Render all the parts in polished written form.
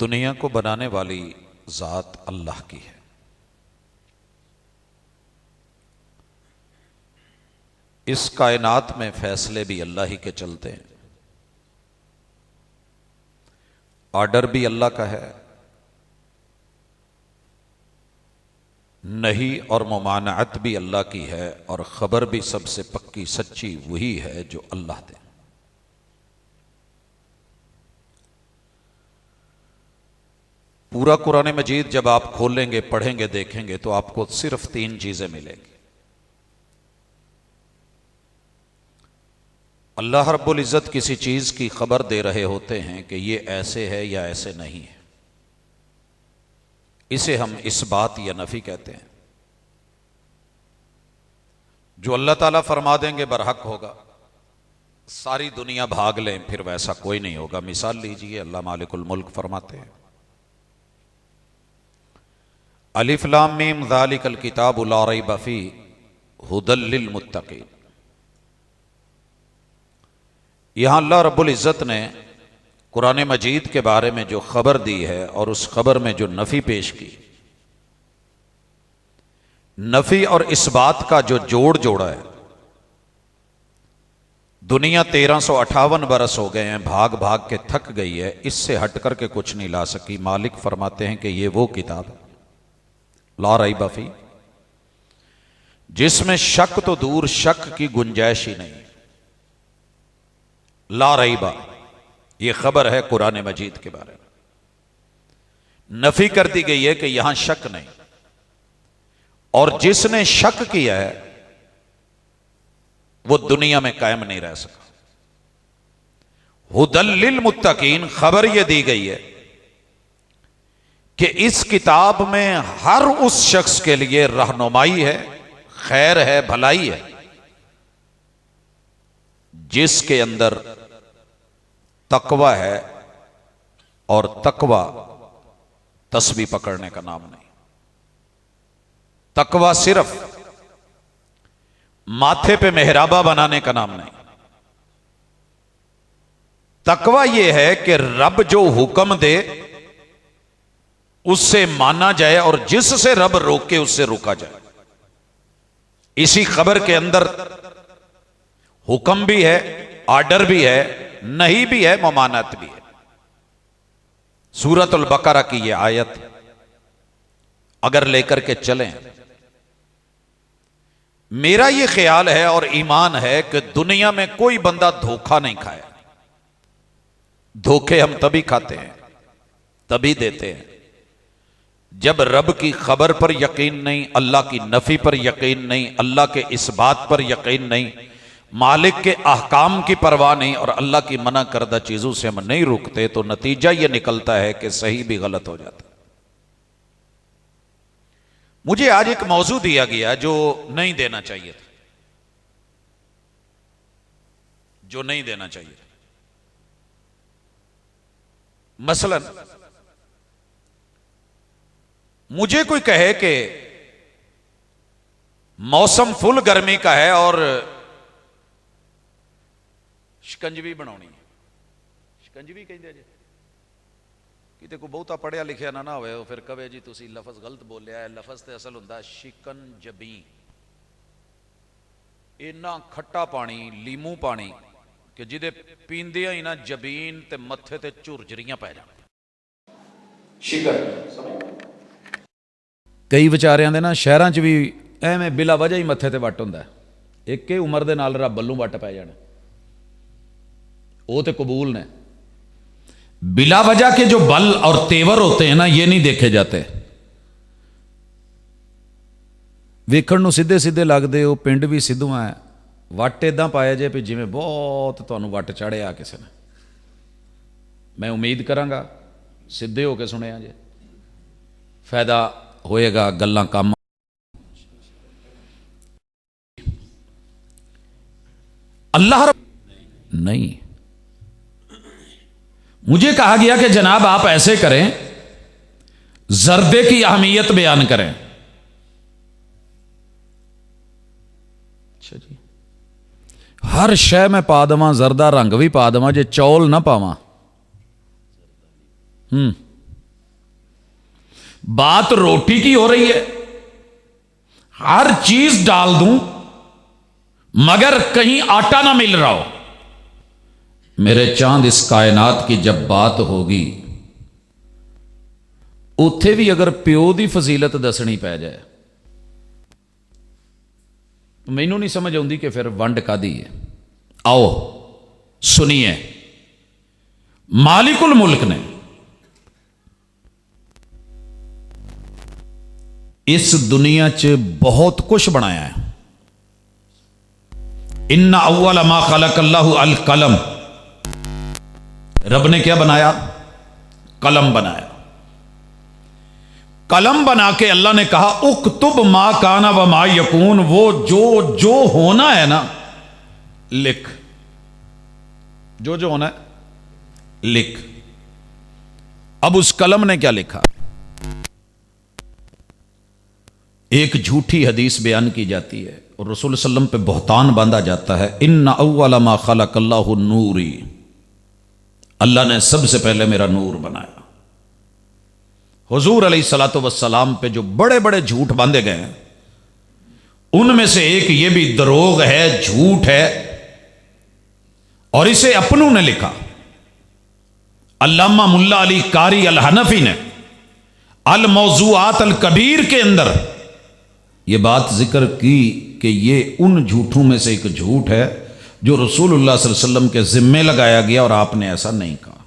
دنیا کو بنانے والی ذات اللہ کی ہے۔ اس کائنات میں فیصلے بھی اللہ ہی کے چلتے ہیں، آرڈر بھی اللہ کا ہے، نہی اور ممانعت بھی اللہ کی ہے، اور خبر بھی سب سے پکی سچی وہی ہے جو اللہ دے۔ پورا قرآن مجید جب آپ کھولیں گے، پڑھیں گے، دیکھیں گے تو آپ کو صرف 3 چیزیں ملیں گی۔ اللہ رب العزت کسی چیز کی خبر دے رہے ہوتے ہیں کہ یہ ایسے ہے یا ایسے نہیں ہے، اسے ہم اثبات یا نفی کہتے ہیں۔ جو اللہ تعالیٰ فرما دیں گے برحق ہوگا، ساری دنیا بھاگ لیں پھر ویسا کوئی نہیں ہوگا۔ مثال لیجئے، اللہ مالک الملک فرماتے ہیں الف لام میم ذالک الکتاب لا ریب فیہ ھدی للمتقین۔ یہاں اللہ رب العزت نے قرآن مجید کے بارے میں جو خبر دی ہے اور اس خبر میں جو نفی پیش کی، نفی اور اثبات کا جو جوڑ جوڑا ہے۔ دنیا 1358 برس ہو گئے ہیں، بھاگ بھاگ کے تھک گئی ہے، اس سے ہٹ کر کے کچھ نہیں لا سکی۔ مالک فرماتے ہیں کہ یہ وہ کتاب ہے لا ریب فیہ، جس میں شک تو دور، شک کی گنجائش ہی نہیں۔ لا ریبہ یہ خبر ہے قرآن مجید کے بارے میں۔ نفی کر دی گئی ہے کہ یہاں شک نہیں، اور جس نے شک کیا ہے وہ دنیا میں قائم نہیں رہ سکا۔ ھدی للمتقین، خبر یہ دی گئی ہے کہ اس کتاب میں ہر اس شخص کے لیے رہنمائی ہے، خیر ہے، بھلائی ہے، جس کے اندر تقوی ہے، اور تقوی تسبیح پکڑنے کا نام نہیں۔ تقوی صرف ماتھے پہ محرابہ بنانے کا نام نہیں۔ تقوی یہ ہے کہ رب جو حکم دے اس سے مانا جائے، اور جس سے رب روکے اس سے روکا جائے۔ اسی خبر کے اندر حکم بھی ہے، آرڈر بھی ہے، نہیں بھی ہے، ممانعت بھی ہے۔ سورۃ البقرہ کی یہ آیت اگر لے کر کے چلیں، میرا یہ خیال ہے اور ایمان ہے کہ دنیا میں کوئی بندہ دھوکہ نہیں کھایا۔ دھوکے ہم تبھی کھاتے ہیں، تبھی دیتے ہیں جب رب کی خبر پر یقین نہیں، اللہ کی نفی پر یقین نہیں، اللہ کے اثبات پر یقین نہیں، مالک کے احکام کی پرواہ نہیں، اور اللہ کی منع کردہ چیزوں سے ہم نہیں رکتے، تو نتیجہ یہ نکلتا ہے کہ صحیح بھی غلط ہو جاتا ہے۔ مجھے آج ایک موضوع دیا گیا جو نہیں دینا چاہیے تھا، جو نہیں دینا چاہیے تھا۔ مثلا مجھے کوئی کہے کہ موسم فل گرمی کا ہے اور شکنجوی بناونی ہے۔ شکنجوی کہندے جی، کتے کو بہتا پڑھیا لکھیا نہ ہوئے ہو پھر کہے جی تسی لفظ غلط بولیا ہے۔ لفظ تے اصل ہوندا شکن جبی، اینا کھٹا پانی، لیمو پانی کہ جدے پیندیاں ہی نا جبین تے متھے تے چرجریاں پہ جان۔ شکن کئی ਵਿਚਾਰਿਆਂ ਦੇ ਨਾ ਸ਼ਹਿਰਾਂ 'ਚ ਵੀ ਐਵੇਂ ਬਿਲਾ ਵਜ੍ਹਾ ਹੀ ਮੱਥੇ ਤੇ ਵੱਟ ਹੁੰਦਾ। ਇੱਕ ਹੀ ਉਮਰ ਦੇ ਨਾਲ ਰੱਬ ਵੱਲੋਂ ਵੱਟ ਪੈ ਜਾਣਾ, وہ تو قبول نے۔ بلا وجہ کے جو بل اور تیور ہوتے ہیں نا، یہ نہیں دیکھے جاتے۔ ویکھن نو سیدھے سیدھے لگتے ہو، پنڈ بھی سدھو ہے، وٹ ادا پایا جائے بھی جی بہت تمہیں وٹ چڑھیا کسی نے۔ میں امید کراں گا سیدھے ہو کے سنیا جی، فائدہ ہوئے گا، گلاں کام۔ اللہ رب نہیں، مجھے کہا گیا کہ جناب آپ ایسے کریں، زردے کی اہمیت بیان کریں۔ اچھا جی، ہر شے میں پا دواں، زردہ رنگ بھی پا دواں، جے چول نہ پاواں बात रोटी की हो रही है, हर चीज डाल दूं मगर कहीं आटा ना मिल रहा हो। मेरे चांद इस कायनात की जब बात होगी, उत्थे भी अगर प्यो की फजीलत दसनी पै जाए तो मैनू नहीं समझ आती कि फिर वंड कादी है। आओ सुनिए, मालिकुल मुल्क ने इस दुनिया च बहुत कुछ बनाया है। इन्ना अव्वल मा खलक़ल्लाहु अल कलम, रब ने क्या बनाया? कलम बनाया। कलम बना के अल्लाह ने कहा उक्तुब मा काना व मा यकून, वो जो जो होना है ना लिख, जो जो होना है लिख। अब उस कलम ने क्या लिखा? एक झूठी हदीस बयान की जाती है और रसूल सल्लम पे बहतान बांधा जाता है, इन्ना अव्वल मा खलक़ल्लाहु नूरी, अल्लाह ने सबसे पहले मेरा नूर बनाया। हुजूर अलैहिस्सलातु वस्सलाम पे जो बड़े बड़े झूठ बांधे गए हैं, उनमें से एक ये भी दरोग है, झूठ है, और इसे अपनों ने लिखा। अल्लामा मुल्ला अली कारी अल हनफी ने अल मौज़ूआत अल कबीर के अंदर ये बात जिक्र की कि ये उन झूठों में से एक झूठ है जो रसूलुल्लाह सल्लल्लाहु अलैहि वसल्लम के जिम्मे लगाया गया और आपने ऐसा नहीं कहा।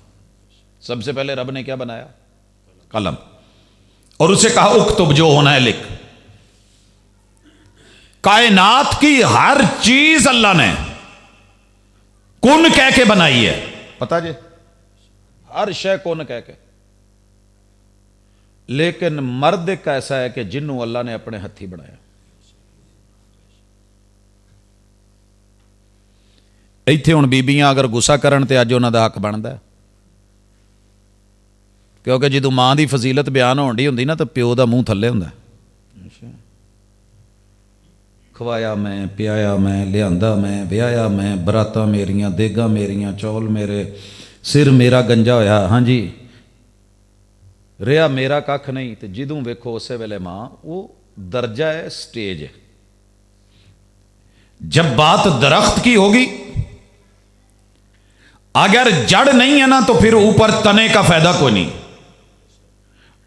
सबसे पहले रब ने क्या बनाया? कलम, और उसे कहा उक्तुब, जो होना है लिख। कायनात की हर चीज अल्लाह ने कुन कह के बनाई है, पता जी, हर शय कुन कह के। लेकिन मर्द एक ऐसा है कि जिन्हों अल्लाह ने अपने हथी बनाया। इत्थे हुण बीबियां अगर गुस्सा करन ते अज उन्हां दा हक बनदा है, क्योंकि जो मां की फजीलत बयान होनी होंगी ना तो प्यो का मूँह थले होंदा। खवाया मैं, पियाया मैं, लियांदा मैं, ब्याया मैं, बरातां मेरियां, देगा मेरियां, चौल मेरे, सिर मेरा गंजा होया, हाँ जी, रिहा मेरा कख नहीं। तो जिदों वेखो उस वेले मां, वो दर्जा है, स्टेज है। जब बात दरख्त की होगी, अगर जड़ नहीं है ना तो फिर ऊपर तने का फायदा कोई नहीं।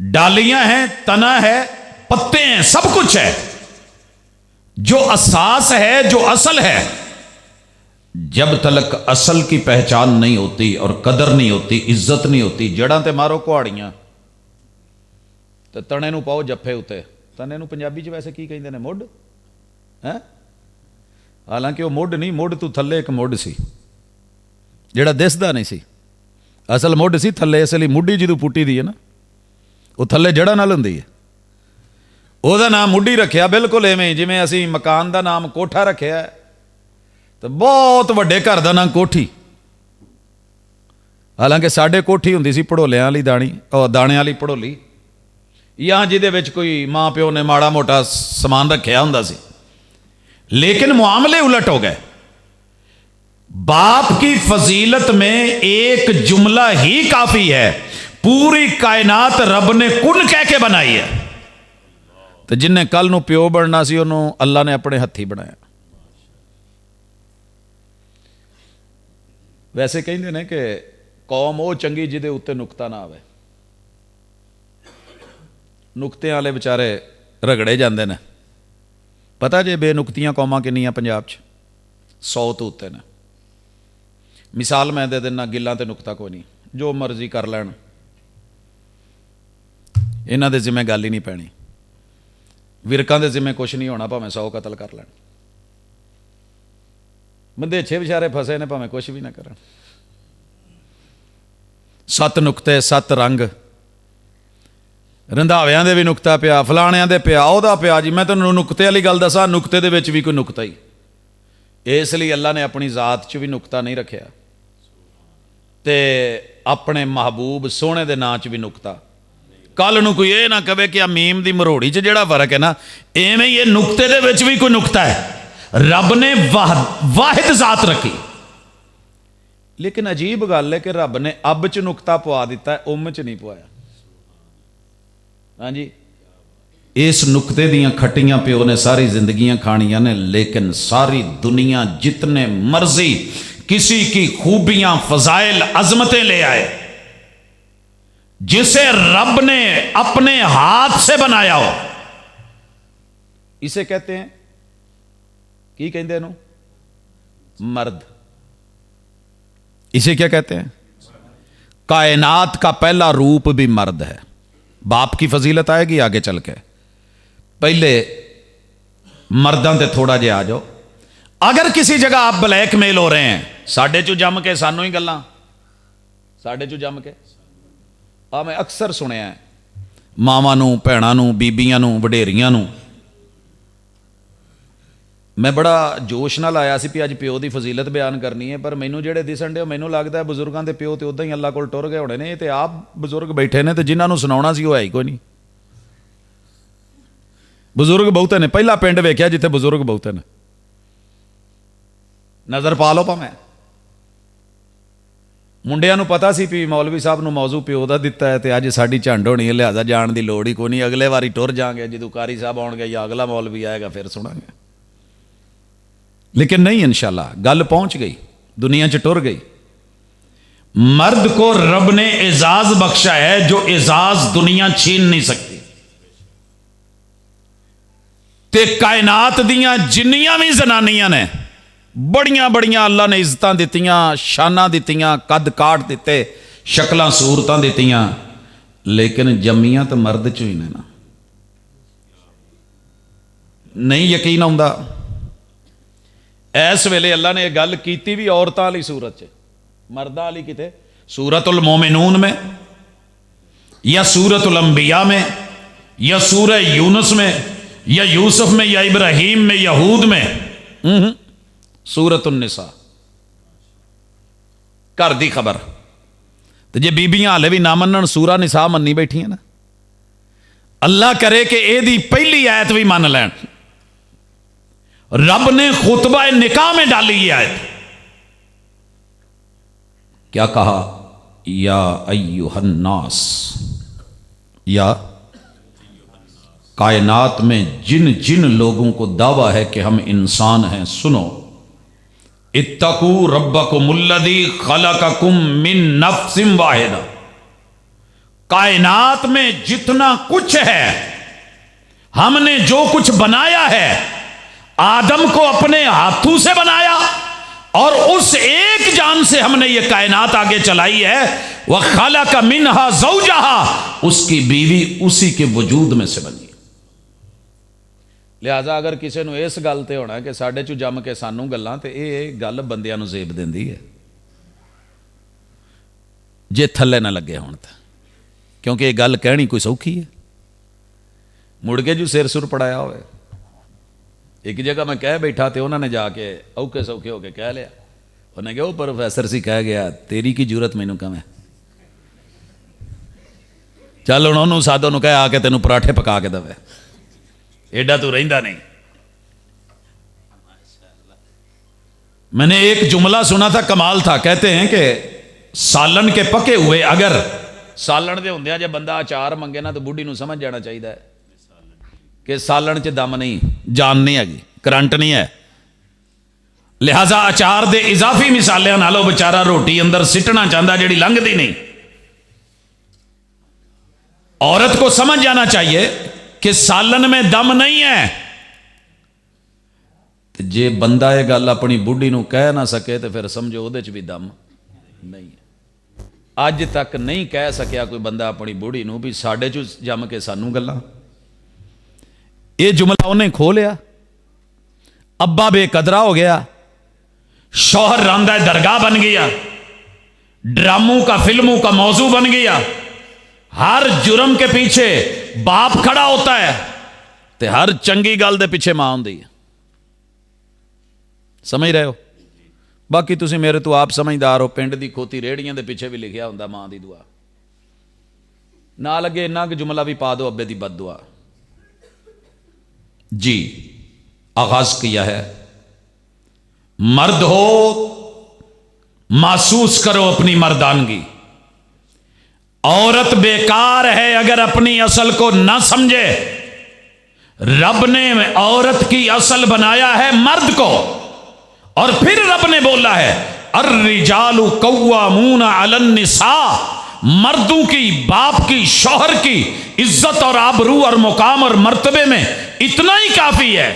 डालियां हैं, तना है, पत्ते हैं, सब कुछ है। जो असास है, जो असल है, जब तक असल की पहचान नहीं होती और कदर नहीं होती, इज्जत नहीं होती, जड़ां ते मारो कुहाड़ियां तो तने नूं पाओ जफ्फे उत्ते। तने नूं पंजाबी च वैसे की कहिंदे ने? मुੱਢ है। हालांकि वह मुੱਢ नहीं, मुੱਢ तू थले एक मुੱਢ सी जिहड़ा दिसदा नहीं सी। असल मुੱਢ सी थले, इसलिए मुੱਢੀ ਜਦੋਂ पुट्टी दी है ना, वो थले जड़ा नाल हुंदी है। ਉਹਦਾ नाम मुੱਢੀ रखिया, बिल्कुल इवें जिवें असीं मकान का नाम कोठा रखिया है, तो बहुत वड्डे घर का नाम कोठी। हालांकि साडे कोठी हुंदी सी भड़ोलियां वाली दाणी, दाणे वाली भड़ोली, या जिहदे विच कोई माँ प्यो ने माड़ा मोटा समान रखिया हुंदा सी। लेकिन मुआमले उलट हो गए। बाप की फजीलत में एक जुमला ही काफी है, पूरी कायनात रब ने कुन कह के बनाई है। तो जिन्हें कल नूं प्यो बनना सी, उन्होंने अल्लाह ने अपने हथी बनाया। वैसे कहते हैं कि कौम वो चंगी जिहदे उत्ते नुकता ना आवे। नुकते वाले बेचारे रगड़े जाते हैं। पता जे बेनुकतियां कौमां किन्नियां पंजाब च? 100 तो उत्ते ने। मिसाल मैं दे देना, गिल्लां ते नुकता कोई नहीं, जो मर्जी कर लैन, इन्हां दे जिम्मे गल ही नहीं पैनी। विरकां दे जिम्मे कुछ नहीं होना, भावें 100 कतल कर लैन। मंदेछे बेचारे फसे ने, भावें कुछ भी ना करन। 7 नुकते, 7 रंग, रंधावियां दे भी नुकता पिया, फलाणियां दे पिया, ओहदा पिया जी। मैं तैनूं नुकते वाली गल दसां, नुकते दे विच भी कोई नुकता ही। इसलिए अल्लाह ने अपनी जात च भी नुकता नहीं रखिया, ते अपने महबूब सोहणे दे नां च भी नुकता। कल नूं कोई ये ना कहे कि आ मीम दी मरोड़ी च जिहड़ा फर्क है ना, इवें ही ये नुकते दे विच भी कोई नुकता है। रब ने वाहिद जात रखी। लेकिन अजीब गल है कि रब ने अब च नुकता पवा दिता है, उम च नहीं पवाया। हाँ जी, इस नुकते दियां खट्टियां प्यो ने सारी जिंदगियां खानियां ने, लेकिन सारी दुनिया जितने मर्जी किसी की खूबियां फजाइल अजमतें ले आए, जिसे रब ने अपने हाथ से बनाया हो, इसे कहते हैं की कहते हैं मर्द। इसे क्या कहते हैं? कायनात का पहला रूप भी मर्द है। बाप की फजीलत आएगी आगे चल के, पहले मर्दां ते थोड़ा जिहा आ जाओ। अगर किसी जगह आप ब्लैकमेल हो रहे हैं, साडे चू जम के सानू ही गल्लां, साडे चू जम के मैं अक्सर सुनिया है, मावां नूं, भैणां नूं, बीबियां नूं, वडेरियां नूं। मैं बड़ा जोश नाल आया सी भी अज प्यो की फजीलत बयान करनी है, पर मैनू जेड़े दिसन डे मैनू लगता है बजुर्गों के प्यो तो उदा ही अल्लाह कोल टुर गए होने ने, ते आप बजुर्ग बैठे ने, तो जिन्होंने सुनाउणा सी वो है ही कोई नहीं। बजुर्ग बहुते ने, पहला पिंड वेख्या जिथे बजुर्ग बहुते ने, नज़र पा लो भावें। मुंडियां नूं पता सी भी मौलवी साहब नूं मौजू प्यो दा दिता है, तो अज साडी झंड होनी है, लिहाजा जाण की लोड़ ही कोई नहीं। अगले वारी टुर जाएंगे, जदों कारी साहब आउणगे या अगला मौलवी आएगा फिर सुनांगे। लेकिन नहीं, इंशाअल्लाह गल पहुंच गई, दुनिया च टुर गई। मर्द को रब ने एजाज बख्शा है जो एजाज दुनिया छीन नहीं सकती। ते कायनात दियां जिन्नियां भी जनानियां ने बड़ियां बड़ियां अल्लाह ने इज्जतां दित्तियां, शाना दित्तियां, कद काट दिते, शक्लां सूरतां दित्तियां, लेकिन जम्मियां तो मर्द चों ही ने ना। नहीं यकीन आउंदा, इस वेले अल्लाह ने यह गल की भी औरतां वाली सूरत च, मर्दां वाली किते सूरतुल मोमिनून में या सूरतुल अंबिया में या सूरह यूनुस में या यूसुफ में या इब्राहिम में या हूद में, सूरतुन निसा घर दी खबर। तो जे बीबियां हाले भी ना मनन, सूरा निसा मन्नी बैठी ना, अल्लाह करे कि एदी पहली आयत भी मान लैन। रब ने खुतबा निकाह में डाली ये आयत, क्या कहा? या अय्युहन्नास, या कायनात में जिन जिन लोगों को दावा है कि हम इंसान हैं, सुनो, इत्तकू रब्बकुमुल्लज़ी खलक़कुम मिन नफ्सिन वाहिदा। कायनात में जितना कुछ है, हमने जो कुछ बनाया है, आदम को अपने हाथों से बनाया और उस एक जान से हमने ये कायनात आगे चलाई है। वह खलक़ मिन्हा ज़ौजहा, उसकी बीवी उसी के वजूद में से बनी। लिहाजा अगर किसी ने इस गल ते होना कि साडे चू जम के सानू गल्लां, ते ये गल बंदियां नू जेब दिंदी है, जे थल्ले ना लगे होण तां, क्योंकि ये गल कहनी कोई सौखी है, मुड़ के जो सिर सुर पड़ाया होवे। एक जगह मैं कह बैठा, तो उन्होंने जाके औखे सौखे होके कह लिया, उन्हें कहा वो प्रोफैसर सी कह गया, तेरी की जरूरत मैनू कम है, चल हुण उन्होंने साधो नूं कह आके तेनों पराठे पका के दवे, एडा तू रहिंदा नहीं। मैंने एक जुमला सुना था, कमाल था। कहते हैं कि सालन के पके हुए, अगर सालन दे हुंदियां जे बंदा अचार मंगे ना, तो बुढ़ी नूं समझ जाना चाहिए है कि सालन च दम नहीं, जान नहीं हैगी, करंट नहीं है। लिहाजा अचार दे इजाफी मिसालियां नालों बेचारा रोटी अंदर सिटना चाहता, जिहड़ी लंघदी नहीं। औरत को समझ जाना चाहिए कि सालन में दम नहीं है। तो जे बंदा ये गल अपनी बुढ़ी नूं कह ना सके, तो फिर समझो उहदे च भी दम नहीं है। अज तक नहीं कह सकिया कोई बंदा अपनी बुढ़ी नूं भी साडे चों जम के सानू गल्लां। ये जुमला उन्हें खो लिया, अब्बा बेकदरा हो गया, शौहर रांदा दरगाह बन गया, ड्रामों का फिल्मों का मौजू बन गया। हर जुर्म के पीछे बाप खड़ा होता है, ते हर चंगी गल दे पीछे मां होंदी है। समझ रहे हो? बाकी तुसी मेरे तो आप समझदार हो, पिंड दी खोती रेहड़ियां दे पीछे भी लिखिया हुंदा मां दी दुआ, ना लगे इन्ना कि जुमला भी पा दो अब्बे दी बद दुआ। जी आगाज किया है, मर्द हो महसूस करो अपनी मर्दानगी, औरत बेकार है अगर अपनी असल को ना समझे। रब ने औरत की असल बनाया है मर्द को, और फिर रब ने बोला है अर्रिजालु कव्वामून अलन निसा, मर्दों की, बाप की, शौहर की इज्जत और आबरू और मुकाम और मर्तबे में इतना ही काफी है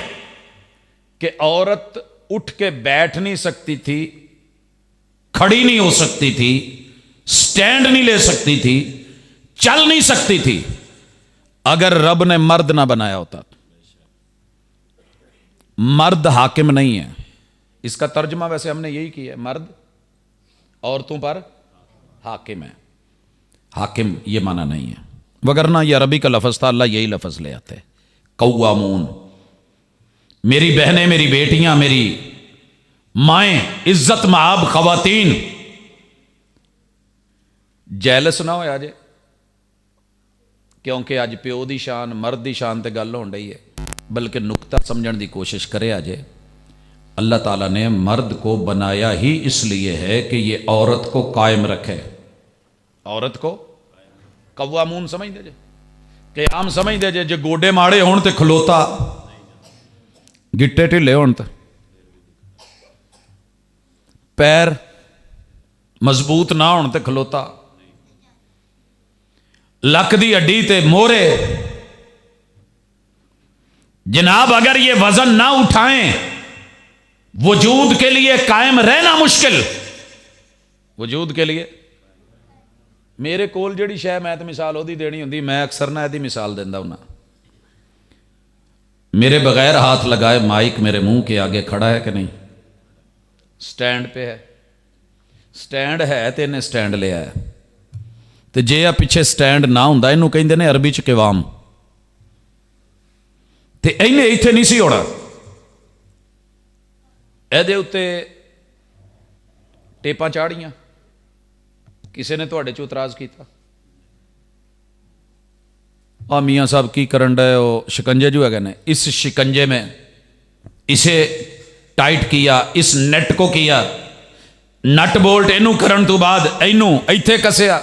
कि औरत उठ के बैठ नहीं सकती थी, खड़ी नहीं हो सकती थी, स्टैंड नहीं ले सकती थी, चल नहीं सकती थी, अगर रब ने मर्द ना बनाया होता। मर्द हाकिम नहीं है, इसका तर्जमा वैसे हमने यही किया है, मर्द औरतों पर हाकिम है। हाकिम ये माना नहीं है, वगरना ये अरबी का लफ्ज था, अल्लाह यही लफ्ज ले आते कव्वामून। मेरी बहनें, मेरी बेटियां, मेरी माएं, इज्जत माब खवातीन, जैलस ना हो अजे, क्योंकि अज प्यो की शान, मर्द की शान ते गल होण रही है, बल्कि नुकता समझण की कोशिश करे अजे। अल्लाह ताला ने मर्द को बनाया ही इसलिए है कि ये औरत को कायम रखे। औरत को कव्वामून समझते जे, कि आम समझते जे, जे गोडे माड़े होण ते खलोता, गिट्टे ढिले होण ते पैर मजबूत ना होण ते खलोता, लक दी हड्डी ते मोहरे। जनाब अगर ये वजन ना उठाएं, वजूद के लिए कायम रहना मुश्किल। वजूद के लिए मेरे कोल जिहड़ी शै मैं तो मिसाल ओदी देनी हुंदी, मैं अक्सर ना इहदी मिसाल दिंदा हुंदा। मेरे बगैर हाथ लगाए माइक मेरे मुंह के आगे खड़ा है कि नहीं? स्टैंड पे है। स्टैंड है तो इन्हें स्टैंड लिया है, तो जे आ पिछे स्टैंड ना हुंदा, इनू कहिंदे ने अरबी च किवाम, ते इन्हें इत्थे नहीं सी होना। ਇਹਦੇ ਉੱਤੇ ਟੇਪਾਂ ਚਾੜੀਆਂ, ਕਿਸੇ ਨੇ ਤੁਹਾਡੇ 'ਚ ਇਤਰਾਜ਼ ਕੀਤਾ? ਆ ਮੀਆਂ ਸਾਹਿਬ ਕੀ ਕਰਨ ਡਏ ਹੋ, शिकंजे जो है इस शिकंजे में इसे टाइट किया, इस नेट को किया, नट बोल्ट इनू करन तो बाद इनू इत्थे कसिया।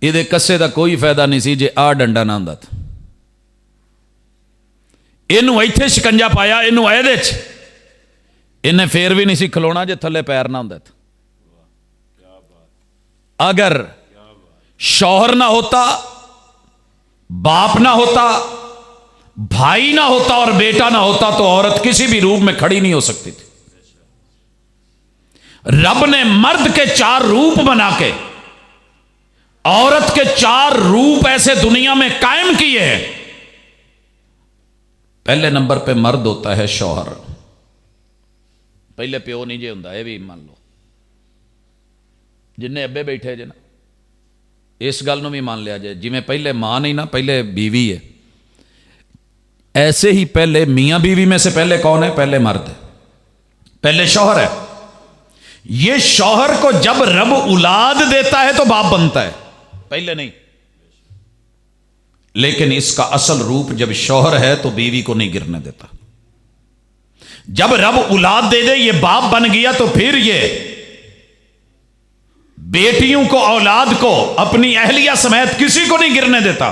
ਇਹਦੇ कसे का कोई फायदा नहीं सी जे आ डंडा ना ਹੁੰਦਾ। ਇਹਨੂੰ ਇੱਥੇ शिकंजा पाया, ਇਹਨੂੰ ਇਹਦੇ 'ਚ, इन्हें फिर भी नहीं सी खलोना जे थले पैर ना होंदे। अगर शौहर ना होता, बाप ना होता, भाई ना होता और बेटा ना होता, तो औरत किसी भी रूप में खड़ी नहीं हो सकती थी। रब ने मर्द के 4 रूप बना के औरत के 4 रूप ऐसे दुनिया में कायम किए हैं। पहले नंबर पे मर्द होता है शौहर। पहले प्यो नहीं जे हुंदा, ये भी मान लो, जिन्ने अब्बे बैठे जे ना, इस गल नूं भी मान लिया जाए, जिवें पहले मां नहीं ना, पहले बीवी है, ऐसे ही पहले मियां बीवी में से पहले कौन है? पहले मर्द है, पहले शौहर है। ये शौहर को जब रब औलाद देता है तो बाप बनता है, पहले नहीं। लेकिन इसका असल रूप जब शौहर है तो बीवी को नहीं गिरने देता। जब रब औलाद दे दे, ये बाप बन गया, तो फिर ये बेटियों को, औलाद को, अपनी अहलिया समेत किसी को नहीं गिरने देता।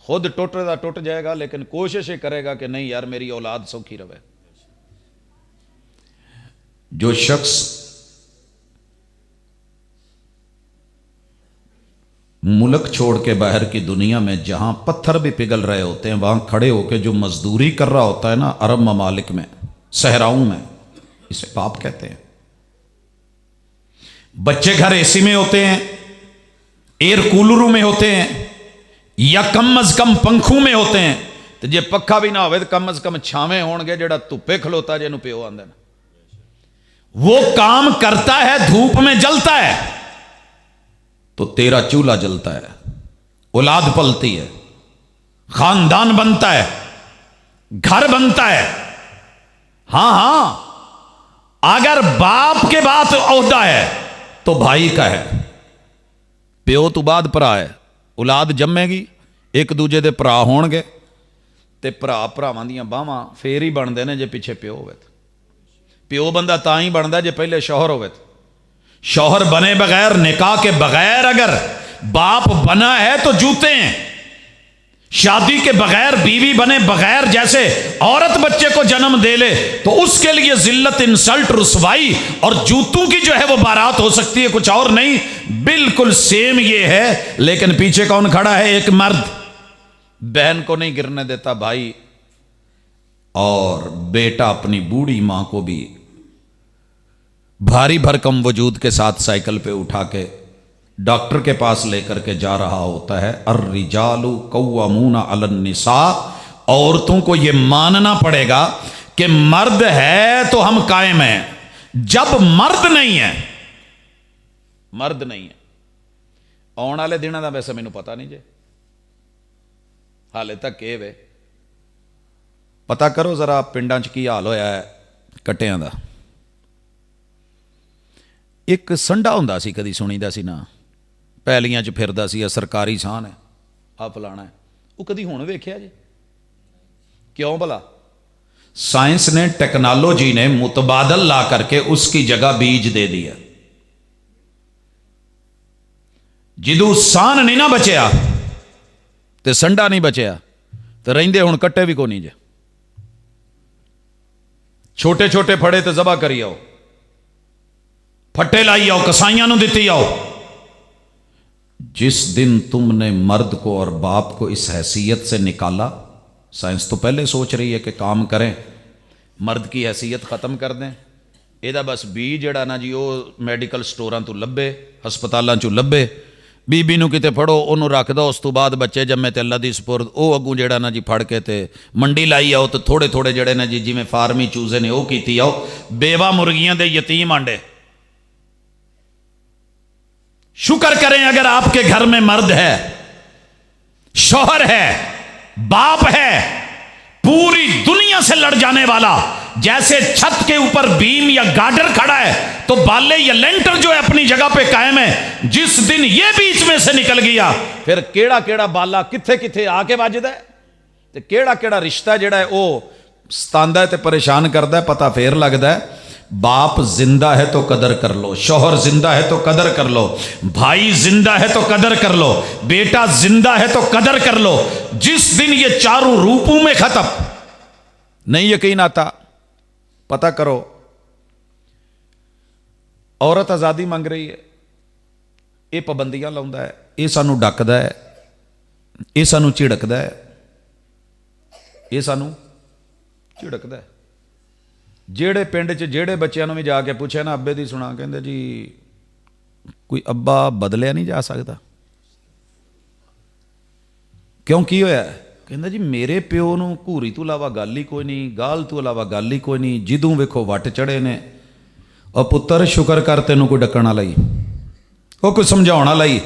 खुद टूट जाएगा, लेकिन कोशिश ये करेगा कि नहीं यार मेरी औलाद सौखी रहे। जो शख्स मुल्क छोड़ के बाहर की दुनिया में, जहां पत्थर भी पिघल रहे होते हैं, वहां खड़े होकर जो मजदूरी कर रहा होता है ना, अरब ममालिक में, सहराओं में, इसे पाप कहते हैं। बच्चे घर एसी में होते हैं, एयर कूलरों में होते हैं, या कम अज कम पंखों में होते हैं, तो जे पक्खा भी ना हो तो कम अज कम छावे होणगे। जेड़ा धुप्पे खलोता जिन्हों प्यो आंदे ना, वो काम करता है, धूप में जलता है, तो तेरा चूल्हा जलता है, औलाद पलती है, खानदान बनता है, घर बनता है। हां हां, अगर बाप के बाद ओहदा है तो भाई का है, प्यो तो बाद भरा है। औलाद जम्मेगी, एक दूजे दे भरा होणगे, ते भरा भरावां दीयां बाहां फेर ही बनदे ने जे पिछे प्यो होवे। प्यो बंदा तां ही बनदा जे पहले शौहर होवे। शौहर बने बगैर, निकाह के बगैर अगर बाप बना है तो जूते हैं। शादी के बगैर बीवी बने बगैर जैसे औरत बच्चे को जन्म दे ले तो उसके लिए जिल्लत, इंसल्ट, रुसवाई और जूतों की जो है वो बारात हो सकती है, कुछ और नहीं। बिल्कुल सेम ये है। लेकिन पीछे कौन खड़ा है? एक मर्द। बहन को नहीं गिरने देता भाई, और बेटा अपनी बूढ़ी मां को भी भारी भरकम वजूद के साथ साइकिल पे उठा के डॉक्टर के पास लेकर के जा रहा होता है। अर्रिजालु कव्वामूना अलन निसा, औरतों को यह मानना पड़ेगा कि मर्द है तो हम कायम हैं। जब मर्द नहीं है, मर्द नहीं है, आने वाले दिनों का वैसे मैनू पता नहीं जे, हाले तक के वे पता करो जरा पिंडां च की हाल होया है कट्टियां दा। एक संडा हुंदा सी, कदी सुनीदा सी ना, पैलियां च फिरदा सी, सरकारी शान है, आ फलाना है। वो कदी हुण वेख्या जी? क्यों भला? साइंस ने, टेक्नोलॉजी ने मुतबादल ला करके उसकी जगह बीज दे दिया। जिदू सान नहीं ना बचया ते संडा नहीं बचया तो रहिंदे हुण कट्टे भी को नहीं जे। छोटे छोटे फड़े तो जबा करी आओ, फट्टे लाई आओ, कसाइयां नूं दित्ती आओ। जिस दिन तुमने मर्द को और बाप को इस हैसियत से निकाला, साइंस तो पहले सोच रही है कि काम करें, मर्द की हैसियत खत्म कर दें। ਇਹਦਾ बस बीज ਜਿਹੜਾ ना जी वो मैडिकल स्टोरां तो ਲੱਭੇ, ਹਸਪਤਾਲਾਂ ਚੋਂ ਲੱਭੇ, बीबी ਨੂੰ ਕਿਤੇ ਫੜੋ, ਉਹਨੂੰ ਰੱਖ ਦੋ, ਉਸ ਤੋਂ ਬਾਅਦ ਬੱਚੇ ਜੰਮੇ ਤੇ ਅੱਲਾ ਦੀ ਸਪੁਰਦ, ਉਹ ਅੱਗੋਂ ਜਿਹੜਾ ਨਾ ਜੀ ਫੜ ਕੇ ਤੇ ਮੰਡੀ ਲਾਈ ਆਓ ਤੇ ਥੋੜੇ ਥੋੜੇ ਜਿਹੜੇ ਨੇ ਜੀ ਜਿਵੇਂ ਫਾਰਮੀ ਚੂਜ਼ੇ ਨੇ ਉਹ ਕੀਤੀ ਆਓ। ਬੇਵਾ ਮੁਰਗੀਆਂ ਦੇ ਯਤੀਮ ਆਂਡੇ। शुक्र करें अगर आपके घर में मर्द है, शौहर है, बाप है, पूरी दुनिया से लड़ जाने वाला। जैसे छत के ऊपर बीम या गार्डर खड़ा है तो बाले या लेंटर जो है अपनी जगह पे कायम है। जिस दिन ये बीच में से निकल गया फिर केड़ा केड़ा बाला किथे किथे आके वजदा है ते केड़ा केड़ा रिश्ता जिहड़ा है वो सतांदा है ते परेशान करदा है, पता फिर लगदा है। बाप जिंदा है तो कदर कर लो, शौहर जिंदा है तो कदर कर लो, भाई जिंदा है तो कदर कर लो, बेटा जिंदा है तो कदर कर लो। जिस दिन ये चारों रूपों में खत्म, नहीं यकीन आता, पता करो। औरत आजादी मंग रही है, ये पाबंदियां लाउंदा है, ये सानू डकदा है, ये सानू झिड़कदा है, ये सानू झिड़कदा है। ਜਿਹੜੇ ਪਿੰਡ 'ਚ ਜਿਹੜੇ ਬੱਚਿਆਂ ਨੂੰ ਵੀ ਜਾ ਕੇ ਪੁੱਛਿਆ ਨਾ ਅੱਬੇ ਦੀ ਸੁਣਾ, ਕਹਿੰਦੇ ਜੀ ਕੋਈ ਅੱਬਾ ਬਦਲਿਆ ਨਹੀਂ ਜਾ ਸਕਦਾ। ਕਿਉਂ, ਕੀ ਹੋਇਆ? ਕਹਿੰਦਾ ਜੀ ਮੇਰੇ ਪਿਓ ਨੂੰ ਘੂਰੀ ਤੋਂ ਇਲਾਵਾ ਗੱਲ ਹੀ ਕੋਈ ਨਹੀਂ, ਗਾਲ ਤੋਂ ਇਲਾਵਾ ਗੱਲ ਹੀ ਕੋਈ ਨਹੀਂ, ਜਦੋਂ ਵੇਖੋ ਵੱਟ ਚੜੇ ਨੇ। ਉਹ ਪੁੱਤਰ ਸ਼ੁਕਰ ਕਰ ਤੈਨੂੰ ਕੋਈ ਡੱਕਣ ਵਾਲਾ ਹੀ, ਉਹ ਕੋਈ ਸਮਝਾਉਣ ਵਾਲਾ ਹੀ,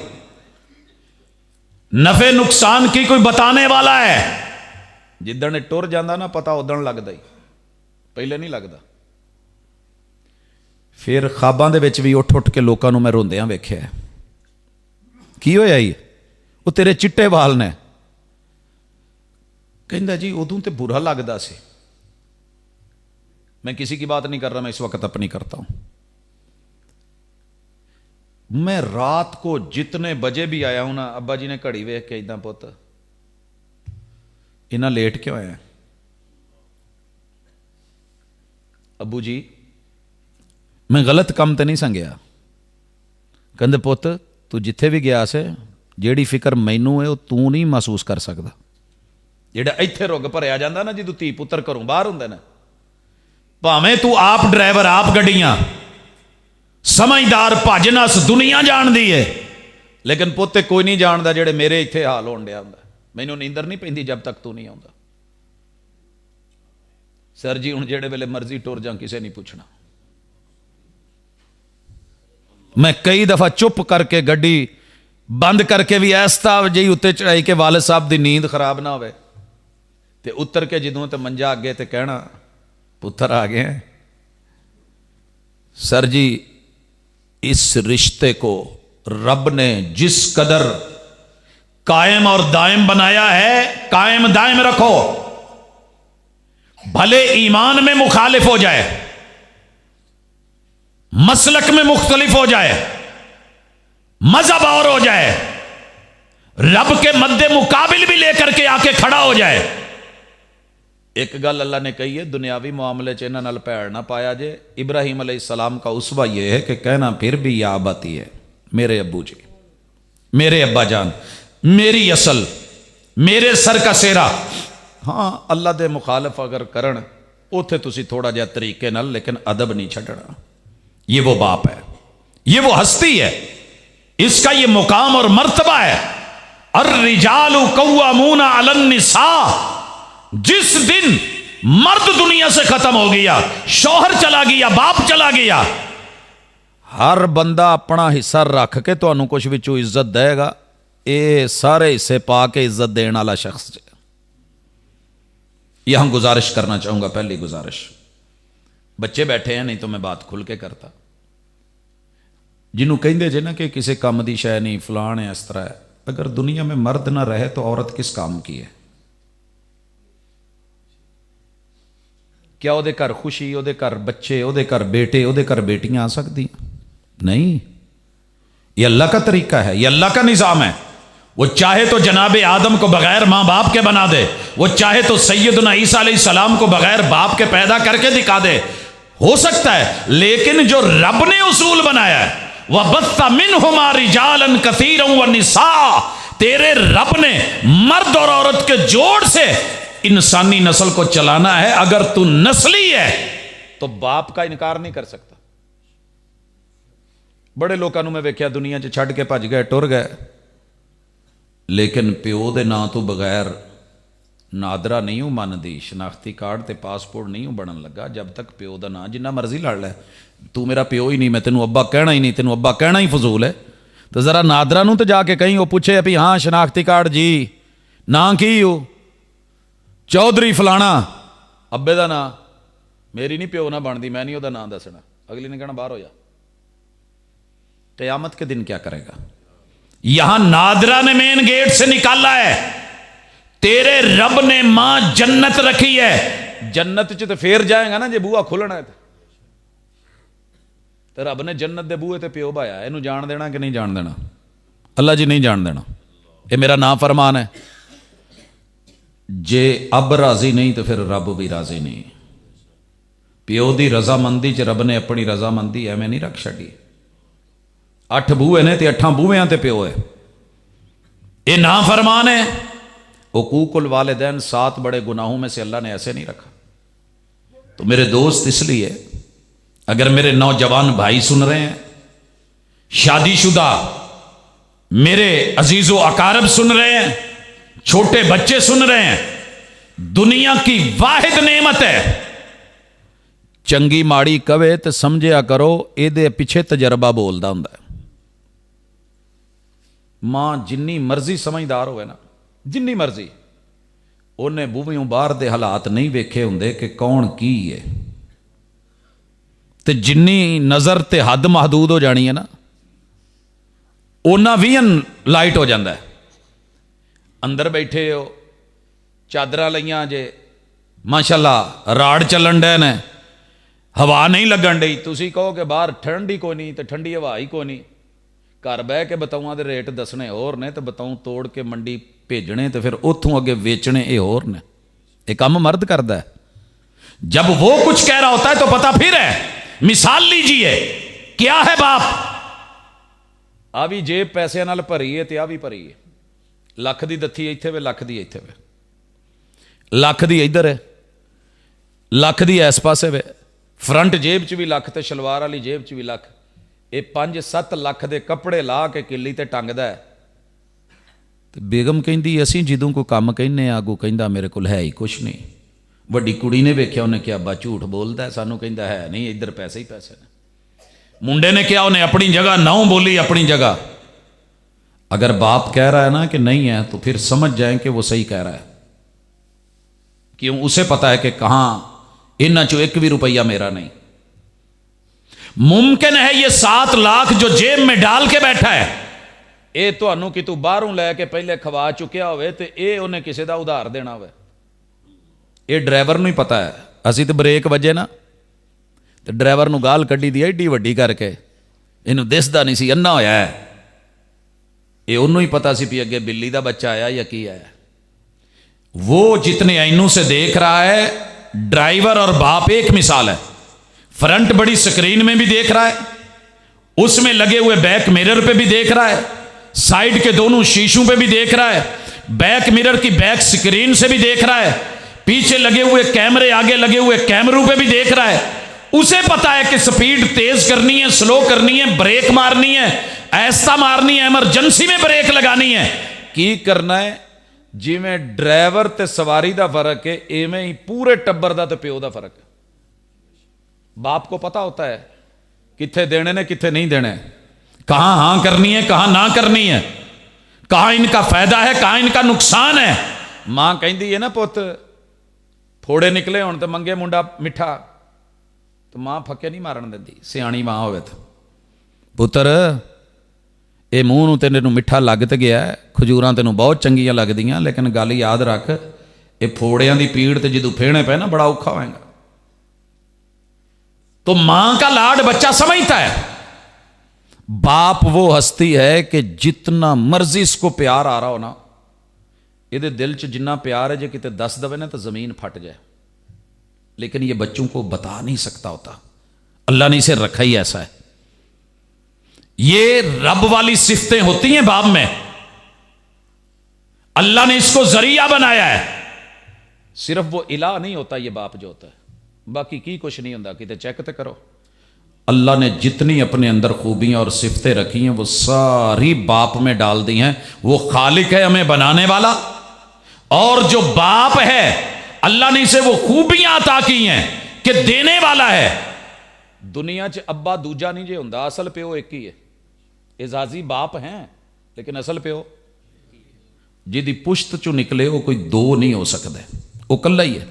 ਨਫੇ ਨੁਕਸਾਨ ਕੀ ਕੋਈ ਬਤਾਨੇ ਵਾਲਾ ਹੈ। ਜਿੱਦਣ ਟੁਰ ਜਾਂਦਾ ਨਾ ਪਤਾ ਉਦਣ ਲੱਗਦਾ ਹੀ, ਪਹਿਲੇ ਨਹੀਂ ਲੱਗਦਾ। ਫਿਰ ਖਾਬਾਂ ਦੇ ਵਿੱਚ ਵੀ ਉੱਠ ਉੱਠ ਕੇ ਲੋਕਾਂ ਨੂੰ ਮੈਂ ਰੋਂਦਿਆਂ ਵੇਖਿਆ। ਕੀ ਹੋਇਆ ਜੀ? ਉਹ ਤੇਰੇ ਚਿੱਟੇ ਵਾਲ ਨੇ। ਕਹਿੰਦਾ ਜੀ ਉਦੋਂ ਤੇ बुरा लगता से, मैं किसी की बात नहीं कर रहा, मैं इस वक्त अपनी करता हूं। मैं रात को जितने बजे भी आया हूं ना, अब्बा जी ने घड़ी वेख के इदां, पुत इन्ना लेट क्यों आया? अबू जी मैं गलत काम तो नहीं संगया। कहते पुत तू जिथे भी गया से ਜਿਹੜੀ ਫਿਕਰ ਮੈਨੂੰ है वो तू नहीं महसूस कर सकता। ਜਿਹੜਾ ਇੱਥੇ ਰੁੱਗ ਭਰਿਆ ਜਾਂਦਾ ਨਾ ਜਦੋਂ ਧੀ ਪੁੱਤਰ ਘਰੋਂ ਬਾਹਰ ਹੁੰਦੇ ਨੇ, ਭਾਵੇਂ ਤੂੰ ਆਪ ਡਰਾਈਵਰ, ਆਪ ਗੱਡੀਆਂ, ਸਮਝਦਾਰ, ਭੱਜ ਨਸ ਦੁਨੀਆ ਜਾਣਦੀ ਹੈ, ਲੇਕਿਨ ਪੁੱਤ ਕੋਈ ਨਹੀਂ ਜਾਣਦਾ ਜਿਹੜੇ ਮੇਰੇ ਇੱਥੇ ਹਾਲ ਹੋਣ ਡਿਆ ਹੁੰਦਾ। ਮੈਨੂੰ ਨੀਂਦਰ ਨਹੀਂ ਪੈਂਦੀ ਜਦ ਤੱਕ ਤੂੰ ਨਹੀਂ ਆਉਂਦਾ। सर जी हुण जेड़े वेले मर्जी टुर जा, किसे नहीं पूछना। मैं कई दफा चुप करके गड्डी बंद करके भी ऐसा जी उत्ते चढ़ाई के वालिद साहब की नींद खराब ना होवे ते उतर के जदों ते मंजा अगे ते कहना पुत्र आ गए हैं। सर जी इस रिश्ते को रब ने जिस कदर कायम और दायम बनाया है, कायम दायम रखो, भले ईमान में मुखालिफ हो जाए, मसलक में मुख्तलिफ हो जाए, मजहब और हो जाए, रब के मद्दे मुकाबिल भी लेकर के आके खड़ा हो जाए। एक गल अल्लाह ने कही है, दुनियावी मामले च इन्हां नाल भैड़ ना पाया जे। इब्राहिम अलैहिस्सलाम का उसवा यह है कि कहना फिर भी या अबाती है, मेरे अब्बू जी, मेरे अब्बा जान, मेरी असल, मेरे सर का सेरा। हाँ अल्लाह दे मुखालफ अगर करन उथे तुसी थोड़ा जिहा तरीके नाल, लेकिन अदब नहीं छड्डना। ये वो बाप है, ये वो हस्ती है, इसका ये मुकाम और मर्तबा है। अर्रिजालु कव्वामूना अलन निसा, जिस दिन मर्द दुनिया से खत्म हो गया, शौहर चला गया, बाप चला गया, हर बंदा अपना हिस्सा रख के तुहानू कुछ विचों इज्जत देगा। ये सारे हिस्से पा के इज्जत देने वाला शख्स। यहां गुजारिश करना चाहूंगा, पहली गुजारिश, बच्चे बैठे हैं नहीं तो मैं बात खुल के करता। जिन्हों कहिंदे जे ना कि किसी काम की शय नहीं, फलान है, इस तरह है। अगर दुनिया में मर्द ना रहे तो औरत किस काम की है? क्या ਉਹਦੇ घर खुशी, ਉਹਦੇ घर बच्चे, ਉਹਦੇ घर बेटे, ਉਹਦੇ घर बेटियां आ सकती? नहीं। ये अल्लाह का तरीका है, ये अल्लाह का निज़ाम है। वो चाहे तो जनाब आदम को बगैर माँ बाप के बना दे, वो चाहे तो सैयदना ईसा अलैहिस्सलाम को बगैर बाप के पैदा करके दिखा दे, हो सकता है। लेकिन जो रब ने उसूल बनाया है, वह बत्ता मिनहुमा रिजालन कसीरन व निसा, तेरे रब ने मर्द और औरत के जोड़ से इंसानी नस्ल को चलाना है। अगर तू नस्ली है तो बाप का इनकार नहीं कर सकता। बड़े लोगों मैं वेख्या दुनिया च छड़ के भज गए, टुर गए, लेकिन प्यो दे नां तो बगैर नादरा नहीं हूं मनदी, शनाख्ती कार्ड ते पासपोर्ट नहीं हूं बनन लगा जब तक प्यो दा नां जिन्ना मर्जी लड़ लै, तू मेरा प्यो ही नहीं, मैं तेनों अब्बा कहना ही नहीं, तेनों अब्बा कहना ही फजूल है। तो जरा नादरा नूं तो जाके कहीं वो पूछे भी हाँ शनाख्ती कार्ड जी नां की हो, चौधरी फलाना, अब्बे दा नां, मेरी नहीं प्यो ना बनती, मैं नहीं ओहदा नां दसना। अगली ने कहना बाहर हो जा। क़यामत के दिन क्या करेगा? यहां नादरा ने मेन गेट से निकाला है, तेरे रब ने मां जन्नत रखी है। जन्नत च तो फिर जाएगा ना जे बूहा खुलना है तो रब ने जन्नत दे बूहे ते प्यो भाया, इनू जान देना कि नहीं जान देना? अल्लाह जी नहीं जान देना। ये मेरा ना फरमान है। जे अब राजी नहीं तो फिर रब भी राजी नहीं। प्यो की रजामंदी च रब ने अपनी रजामंदी एवं नहीं रख छड़ी। 8 बूहे ने ते 8 बूहियां ते प्यो है, ये ना फरमान है। हुकूकुल वालिदैन 7 बड़े गुनाहों में से अल्लाह ने ऐसे नहीं रखा। तो मेरे दोस्त, इसलिए अगर मेरे नौजवान भाई सुन रहे हैं, शादीशुदा मेरे अजीजो अकारब सुन रहे हैं, छोटे बच्चे सुन रहे हैं, दुनिया की वाहिद नेमत है। चंगी माड़ी कवे तो समझिया करो ये पिछे तजर्बा बोलता हुंदा है। मां जिन्नी मर्जी समझदार होवे ना, जिन्नी मर्जी, उन्हें बूहियों बाहर दे हालात नहीं वेखे हुंदे कि कौन की है। ते जिन्नी नज़र ते हद महदूद हो जानी है ना, उन्ना विजन लाइट हो जाता है। अंदर बैठे हो, चादर लईयां जे, माशाअल्लाह राड़ चलन डे ने, हवा नहीं लगन डई, तुसी कहो कि बाहर ठंडी कोई नहीं, तो ठंडी हवा ही कोई नहीं। घर बह के बताऊँ के रेट दसने होर ने, तो बताऊँ तोड़ के मंडी भेजने, तो फिर उतों अगे वेचने ये होर ने। ये काम मर्द करता है। जब वो कुछ कह रहा होता है तो पता फिर है। मिसाल लीजिए, क्या है बाप, आ भी जेब पैसे नाल भरी है, ते आ भी भरी है। लख दी दत्थी इत्थे वे, लख दी इत्थे वे, लख दी इधर है, लख दी इस पासे वे, फ्रंट जेब च भी लख ते शलवार वाली जेब च भी लख। ये 5-7 लाख के कपड़े ला के किली ते टंगदा है। ते बेगम कहती असी जदों कोई काम कहने आगू कहता मेरे को है ही कुछ नहीं। वड्डी कुड़ी ने वेख्या, उन्हें क्या अब्बा झूठ बोलता है, सानू कहता है नहीं, इधर पैसे ही पैसे ने। मुंडे ने क्या, उन्हें अपनी जगह नाऊ बोली, अपनी जगह। अगर बाप कह रहा है ना कि नहीं है, तो फिर समझ जाए कि वो सही कह रहा है। क्यों? उसे पता है कि कहां इन्हां चों 1 भी रुपया मेरा नहीं। मुमकिन है ये 7 लाख जो जेब में डाल के बैठा है, ये तुहानू कि तू बाहरों लैके पहले खवा चुकिया होवे, ते ये उन्हें किसी का उधार देना होवे। ये ड्राइवर नूं ही पता है। असी तो ब्रेक वजे ना تو ڈرائیور نو گال کڈی دی ایڈی وڈی کر کے، یہ دستا نہیں سی، انا ہویا ہے، یہ انہوں ہی پتا سی بھی اگے بلی دا بچہ آیا یا کی آیا۔ وہ جتنے اینوں سے دیکھ رہا ہے، ڈرائیور اور باپ ایک مثال ہے، فرنٹ بڑی سکرین میں بھی دیکھ رہا ہے، اس میں لگے ہوئے بیک مرر پہ بھی دیکھ رہا ہے، سائیڈ کے دونوں شیشوں پہ بھی دیکھ رہا ہے، بیک مرر کی بیک سکرین سے بھی دیکھ رہا ہے، پیچھے لگے ہوئے کیمرے، آگے لگے ہوئے کیمروں پہ بھی دیکھ رہا ہے۔ اسے پتا ہے کہ سپیڈ تیز کرنی ہے، سلو کرنی ہے، بریک مارنی ہے، ایسا مارنی ہے، ایمرجنسی میں بریک لگانی ہے، کی کرنا ہے۔ جی میں ڈرائیور تے سواری دا فرق ہے، ایویں ہی پورے ٹبر دا تے پیو دا فرق ہے۔ باپ کو پتا ہوتا ہے کتنے دینے نے کتنے نہیں دینے، کہاں ہاں کرنی ہے کہاں نہ کرنی ہے، کہاں ان کا فائدہ ہے کہاں ان کا نقصان ہے۔ ماں کہندی ہے نا پوت پھوڑے نکلے ہون تے منگے منڈا مٹھا، تو ماں پھکے نہیں مارن دیندی، سیانی ماں ہوئے تو پتر اے منہ نو تیرے نو مٹھا لگ تے گیا ہے، کھجوراں تینوں بہت چنگیاں لگدیاں، لیکن گل یاد رکھ اے پھوڑیاں دی پیڑ تے جدوں پھینے پے نا بڑا اوکھا ہوئے گا۔ تو ماں کا لاڈ بچہ سمجھتا ہے، باپ وہ ہستی ہے کہ جتنا مرضی اس کو پیار آ رہا ہو نا، یہ دل چ جنہ پیار ہے جے کتے دس دوے نا تو زمین پھٹ جائے، لیکن یہ بچوں کو بتا نہیں سکتا ہوتا، اللہ نے اسے رکھا ہی ایسا ہے۔ یہ رب والی صفتیں ہوتی ہیں باپ میں، اللہ نے اس کو ذریعہ بنایا ہے، صرف وہ الہ نہیں ہوتا یہ باپ جو ہوتا ہے، باقی کی کچھ نہیں ہوتا، کتے چیک تے کرو۔ اللہ نے جتنی اپنے اندر خوبیاں اور صفتیں رکھی ہیں وہ ساری باپ میں ڈال دی ہیں۔ وہ خالق ہے ہمیں بنانے والا، اور جو باپ ہے اللہ نے اسے وہ خوبیاں عطا کی ہیں کہ دینے والا ہے۔ دنیا چ ابا دوجا نہیں جے ہوندا، اصل پیو ایک ہی ہے۔ اعزازی باپ ہیں لیکن اصل پیو جی پشت چو نکلے وہ کوئی دو نہیں ہو سکتے، وہ کلا ہی ہے۔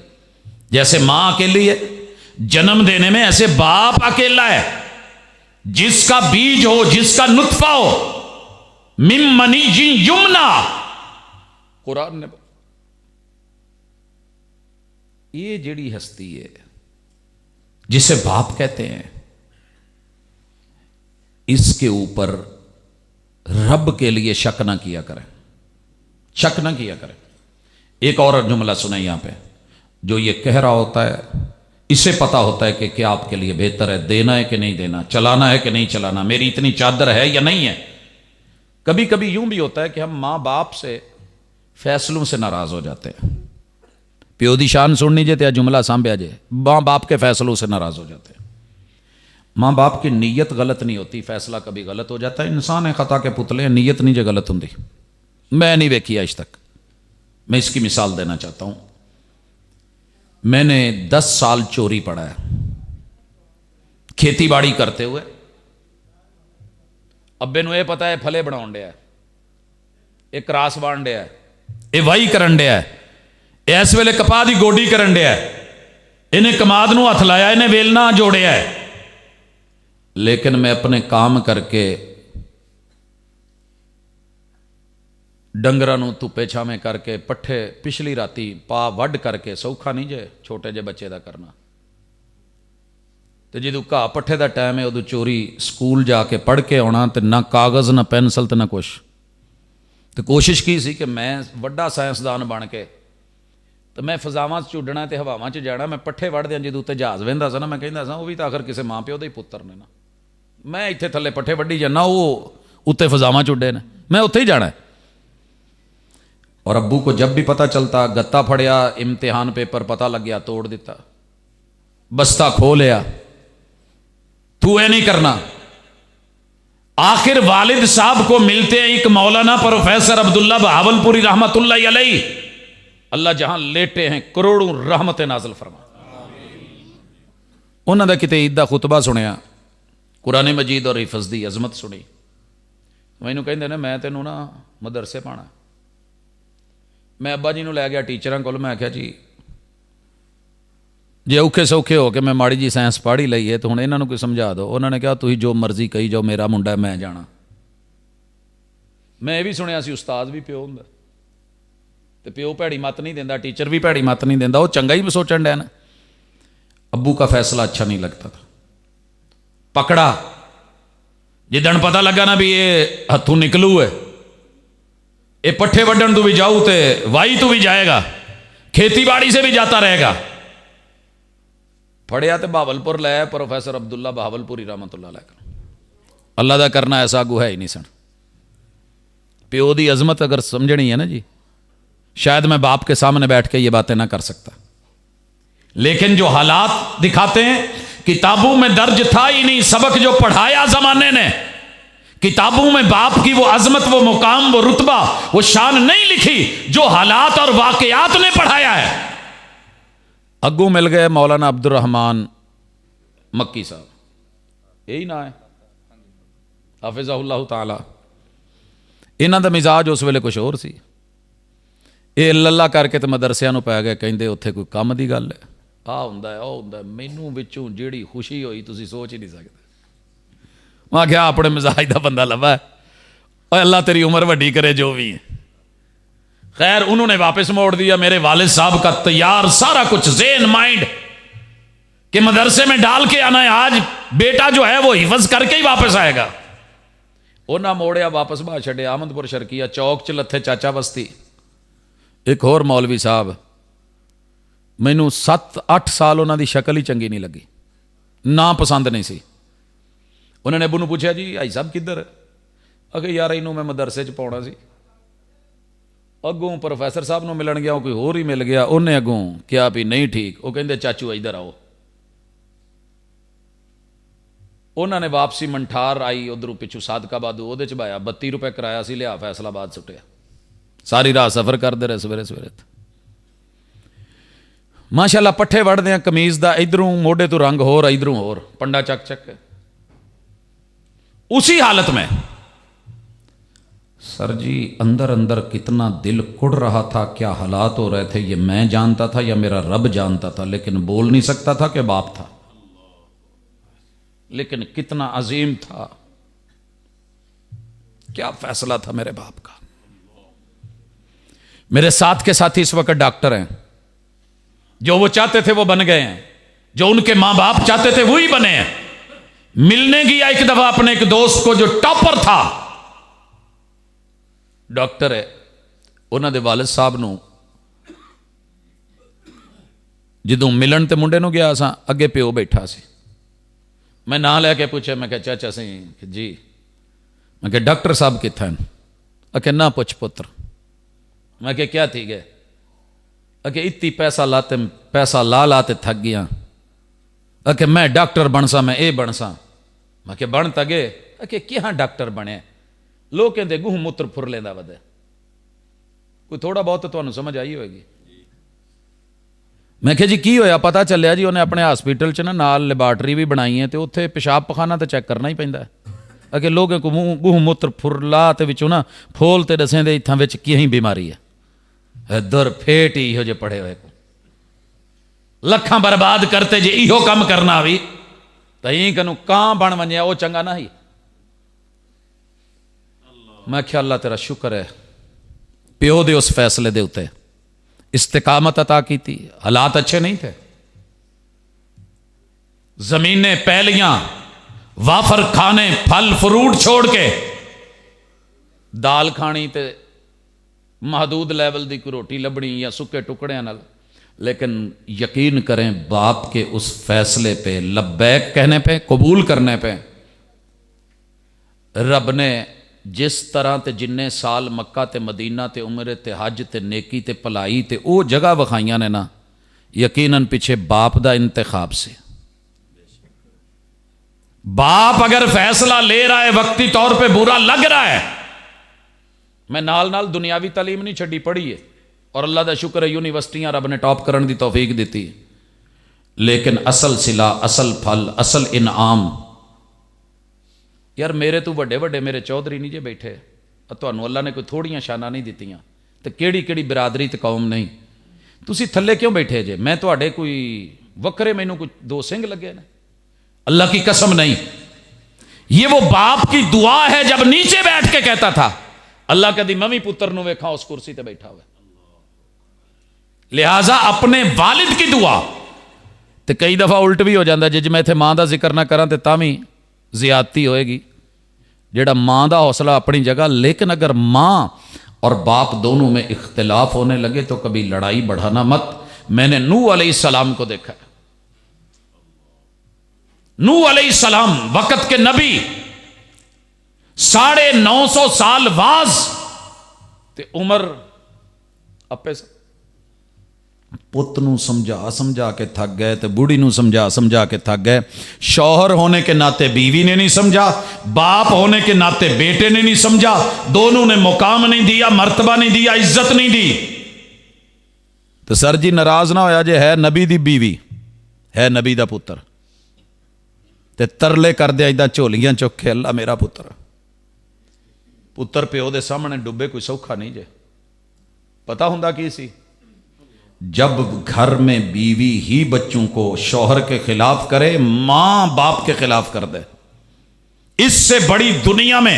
جیسے ماں اکیلی ہے جنم دینے میں، ایسے باپ اکیلا ہے۔ جس کا بیج ہو، جس کا نطفہ ہو، من منی یمنا، قرآن نے یہ جڑی ہستی ہے جسے باپ کہتے ہیں، اس کے اوپر رب کے لیے شک نہ کیا کریں، شک نہ کیا کریں۔ ایک اور جملہ سنیں یہاں پہ، جو یہ کہہ رہا ہوتا ہے اسے پتا ہوتا ہے کہ کیا آپ کے لیے بہتر ہے، دینا ہے کہ نہیں دینا، چلانا ہے کہ نہیں چلانا، میری اتنی چادر ہے یا نہیں ہے۔ کبھی کبھی یوں بھی ہوتا ہے کہ ہم ماں باپ سے فیصلوں سے ناراض ہو جاتے ہیں۔ پیو دی شان سننی جے تے جملہ سانبھیا جے، ماں باپ کے فیصلوں سے ناراض ہو جاتے ہیں۔ ماں باپ کی نیت غلط نہیں ہوتی، فیصلہ کبھی غلط ہو جاتا ہے، انسان ہے، خطا کے پتلے ہیں، نیت نہیں جے غلط ہوندی۔ میں نہیں ویکھی آج تک، میں اس کی مثال دینا چاہتا ہوں۔ میں نے 10 سال چوری پڑھا ہے، کھیتی باڑی کرتے ہوئے۔ ابے نو یہ پتا ہے پھلے بنا ڈیا ہے، یہ کراس بان ڈیا ہے، یہ وائی کرن ڈیا ہے، اس ویلے کپاہ دی گوڈی کرن ڈیا ہے، انہیں کماد نو ہتھ لایا، انہیں ویلنا جوڑیا ہے، لیکن میں اپنے کام کر کے ڈنگراں نو دھوپے چھاویں کر کے پٹھے پچھلی راتی پا وڈ کر کے، سوکھا نہیں جے چھوٹے جے بچے دا کرنا، تے جدوں گھا پٹھے دا ٹائم ہے ادو چوری سکول جا کے پڑھ کے آنا، تے نہ کاغذ نہ پینسل تے نہ کچھ۔ تو کوشش کی سی کہ میں وڈا سائنسدان بن کے تو میں فضاواں چڈنا تے ہواواں چ جانا، میں پٹھے وڑ دیا جدوں تے جہاز وہندا سا نا، میں کہندا سا وہ بھی تو آخر کسے ماں پیو دے ہی پتر نے نا، میں اتنے تھلے پٹھے وڈی جانا، وہ اتنے فضاواں چڈے نے، میں اتنے ہی جانا ہے۔ اور ابو کو جب بھی پتہ چلتا، گتا پھڑیا، امتحان پیپر پتہ لگ گیا، توڑ دیتا، بستہ کھو لیا، تو اے نہیں کرنا۔ آخر والد صاحب کو ملتے ہیں ایک مولانا پروفیسر عبداللہ بہاول پوری رحمت اللہ علیہ، اللہ جہاں لیٹے ہیں کروڑوں رحمت نازل فرما۔ انہوں نے کتے عید دا خطبہ سنیا، قرآن مجید اور حفظ دی عظمت سنی، مینوں کہندے نے میں تینوں نا مدرسے پانا۔ میں ابا جی نو لے گیا ٹیچراں کول، میں آخیا جی جے اوکھے سوکھے ہو کے میں ماڑی جی سائنس پڑھی لئی ہے تو ہن انہاں نوں کوئی سمجھا دو۔ انہوں نے کہا تسی جو مرضی کہی جاؤ، میرا منڈا ہے، میں جانا۔ میں یہ بھی سنیا سی استاد بھی پیو ہوندا تے پیو بھڑی مت نہیں دیندا، ٹیچر بھی بھڑی مت نہیں دیندا، وہ چنگا ہی سوچن ڈیا نا۔ ابو کا فیصلہ اچھا نہیں لگتا تھا، पकड़ा, जिदन पता लगा ना भी ये हथों निकलू है, ये पट्ठे वड्डन तू भी जाऊ ते वाई तू भी जाएगा, खेती बाड़ी से भी जाता रहेगा। फड़िया तो बहावलपुर लाया प्रोफैसर अब्दुल्ला बहावलपुरी रहमतुल्लाह अलैह। अल्लाह का करना ऐसा अगू है ही नहीं सन। प्यो की अजमत अगर समझनी है ना जी, शायद मैं बाप के सामने बैठ के ये बातें ना कर सकता, लेकिन जो हालात दिखाते हैं, किताबों में दर्ज था ही नहीं, सबक जो पढ़ाया जमाने ने, किताबों में बाप की वो अजमत, वो मुकाम, वो रुतबा, वो शान नहीं लिखी जो हालात और वाकयात ने पढ़ाया है। अगू मिल गए मौलाना अब्दुल रहमान मक्की साहब, यही ना है, हाफिज़हुल्लाह ताला। इन्हां दा मिजाज उस वेले कुछ होर सी। ये लल्ला करके तो मदरसिਆਂ ਨੂੰ पै गए, ਕਹਿੰਦੇ ਉੱਥੇ कोई ਕੰਮ ਦੀ ਗੱਲ है, आ ਹੁੰਦਾ है, ਉਹ ਹੁੰਦਾ। ਮੈਨੂੰ ਵਿੱਚੋਂ ਜਿਹੜੀ खुशी ਹੋਈ ਤੁਸੀਂ सोच ही नहीं सकते। मैं क्या अपने मिजाज का बंदा लभा है, और अल्लाह तेरी उम्र वड्डी करे जो भी है। खैर उन्होंने वापस मोड़ दिया। मेरे वालिद साहब का तैयार सारा कुछ ज़हन माइंड कि मदरसे में डाल के आना है, आज बेटा जो है वो हिफज करके ही वापस आएगा। उन्हें मोड़िया वापस बाहर छड़े आमदपुर शर्किया चौक च लथे चाचा बस्ती। एक होर मौलवी साहब, मैनू 7-8 साल उन्होंने शक्ल ही चंगी नहीं लगी, ना पसंद नहीं सी। उन्होंने अबू पूछा जी भाई साहब किधर, अगे यार इनू मैं मदरसे च पाउणा सी। अगों प्रोफैसर साहब नूं मिलन गया, कोई होर ही मिल गया, उन्हें अगों क्या भी नहीं ठीक, वो कहते चाचू इधर आओ। उन्होंने वापसी मंठार आई, उधरों पिछू सादकाबाद वो बहाया, 32 रुपए किराया सी, लिया फैसलाबाद सुटिया। सारी रात सफर करते रहे, सवेरे सवेरे माशाअल्लाह पट्ठे वढ़दे हैं कमीज का, इधरों मोढे तो रंग होर, इधरों होर, पंडा चक चक के। उसी हालत में सर जी अंदर अंदर कितना दिल कुड़ रहा था, क्या हालात हो रहे थे ये मैं जानता था या मेरा रब जानता था, लेकिन बोल नहीं सकता था कि बाप था। लेकिन कितना अजीम था, क्या फैसला था मेरे बाप का। मेरे साथ के साथी इस वक्त डॉक्टर हैं, जो वो चाहते थे वो बन गए हैं, जो उनके मां बाप चाहते थे वही बने हैं। मिलने गया एक दफा अपने एक दोस्त को जो टॉपर था, डॉक्टर है, उन्होंने वालिद साहब नूं जदों मिलन ते मुंडे नूं गया, असां अगे प्यो बैठा सी। मैं ना लैके पूछा, मैं क्या चाचा सी जी, मैं क्या डॉक्टर साहब कित्थे हैं, अके ना पुछ पुत्र। मैं क्या थी गए, अके इतनी पैसा ला लाते थक गया, अके मैं डॉक्टर बनसा, मैं ये बनसा। मैं क्या बन तगे, अके क्या डॉक्टर बने, लोग कहते गुह मूत्र फुर लेंदा वधे। कोई थोड़ा बहुत तो तुहानू समझ आई होगी। मैं क्या जी की होया, पता चलिया जी उन्हें अपने हॉस्पिटल च ना नाल लैबार्टरी भी बनाई है, तो उत्थे पेशाब पखाना तो चैक करना ही पैंदा है। अगे लोगों को गुह मूत्र फुरला ते विचों ना फोल ते दसें दे इत्थां विच की बीमारी है, दर फेट ही इहो जे पढ़े हुए को लखां बर्बाद करते जे इहो कम करना भी तो यहीं कनू कां बन वनिया, वो चंगा ना ही। मैं क्या अल्लाह तेरा शुक्र है, प्यो दे उस फैसले दे उत्ते इस्तिकामत अता की थी। हालात अच्छे नहीं थे, जमीनें पैलियां वाफर खाने फल फ्रूट छोड़ के दाल खानी ते महदूद लैवल की कोई रोटी लभनी या सुके टुकड़े नाल। लेकिन यकीन करें बाप के उस फैसले पे, लब्बैक कहने पे, कबूल करने पे, रब ने जिस तरह ते जिन्ने साल मक्का ते मदीना ते उमरे ते हज ते नेकी ते भलाई ते वो जगह विखाइयां ने ना, यकीनन पिछे बाप दा इंतखाब से। बाप अगर फैसला ले रहा है, वक्ती तौर पे बुरा लग रहा है, मैं नाल नाल दुनियावी तालीम नहीं छड़ी, पढ़ी है, और अल्लाह का शुक्र है यूनिवर्सिटियां रब ने टॉप करने की तौफीक दी, लेकिन असल सिला, असल फल, असल इनाम। यार मेरे तो वड्डे वड्डे मेरे चौधरी नहीं जे बैठे, तुहानू अल्लाह ने कोई थोड़ियां शाना नहीं दित्तियां, तो केड़ी केड़ी बिरादरी ते कौम नहीं, तुसी थल्ले क्यों बैठे जे? मैं तुहाडे कोई वक्रे, मैनू कोई दो सिंह लगे ने, अल्लाह की कसम नहीं। ये वो बाप की दुआ है, जब नीचे बैठ के कहता था अल्लाह कदी मवी पुत्र नूं वेखा उस कुर्सी ते बैठा हुआ। लिहाजा अपने वालिद की दुआ, तो कई दफा उल्ट भी हो जाता, जे मैं इत्थे मां का जिक्र ना करा तो तां भी ज़्यादती होएगी। जेड़ा माँ का हौसला अपनी जगह, लेकिन अगर माँ और बाप दोनों में इख्तिलाफ होने लगे तो कभी लड़ाई बढ़ाना मत। मैंने नूह अलैहिस्सलाम को देखा है। नूह अलैहिस्सलाम वक़्त के नबी, 950 साल वाज ते उम्र अपे पुत नूं समझा समझा के थक गए, तो बूढ़ी नूं समझा समझा के थक गए। शौहर होने के नाते बीवी ने नहीं समझा, बाप होने के नाते बेटे ने नहीं समझा, दोनों ने मुकाम नहीं दिया, मर्तबा नहीं दिया, इज्जत नहीं दी। तो सर जी नाराज ना होया जे है नबी दी बीवी, है नबी दा पुत्र, ते तरले कर दिया इदा झोलियां चुक के, अल्लाह मेरा पुत्र। पुत्र प्यो दे सामने डुबे कोई सौखा नहीं जे। पता हुंदा की सी, जब घर में बीवी ही बच्चों को शौहर के खिलाफ करे, मां बाप के खिलाफ कर दे, इससे बड़ी दुनिया में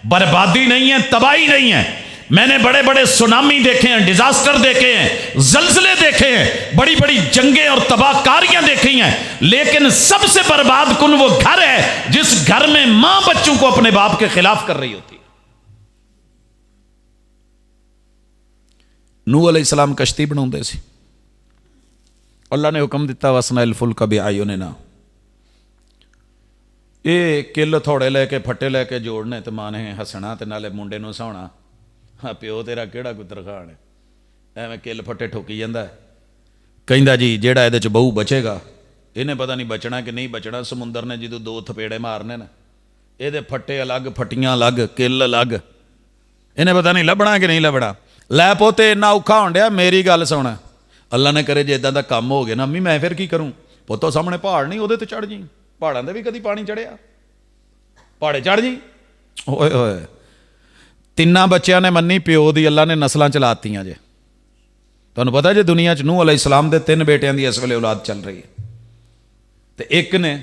बर्बादी नहीं है, तबाही नहीं है। मैंने बड़े बड़े सुनामी देखे हैं, डिजास्टर देखे हैं, जलजले देखे हैं, बड़ी बड़ी जंगें और तबाहकारियां देखी हैं, लेकिन सबसे बर्बाद कुन वो घर है जिस घर में मां बच्चों को अपने बाप के खिलाफ कर रही होती है। नूह अलैहिस्सलाम कश्ती बनाते सी, अल्लाह ने हुक्म दिता वसनाइल फुल्क बिअयुनिना। ये किल थोड़े लैके फट्टे लैके जोड़ने, तो मां ने हसना ते नाले मुंडे नूं सहाउणा, हाँ प्यो तेरा किहड़ा कोई तरखान है, एवें किल फट्टे ठोकी जांदा है। कहंदा जी जेड़ा इहदे च बहू बचेगा, इन्हें पता नहीं बचना कि नहीं बचना। समुंदर ने जो 2 थपेड़े मारने ना, ये फट्टे अलग, फट्टियां अलग, किल अलग, इन्हें पता नहीं लभना कि नहीं लभना। लै पोते इन्ना औखा होण डिया, मेरी गल सुण, अल्लाह ने करे जे इदां दा काम हो गया ना, अम्मी मैं फिर की करूँ? पुत्तो सामने पहाड़ नहीं, उहदे ते चढ़ जी, पहाड़ां दे भी कदी पानी चढ़िया, पहाड़े चढ़ जी। ओए होए, 3 बच्चों ने मन्नी प्यो दी, अल्लाह ने नस्लां चलातियां जे। तुहानूं पता जे दुनिया च नूह अलैहिस्सलाम दे 3 बेटियां दी इस वेले औलाद चल रही है, ते एक ने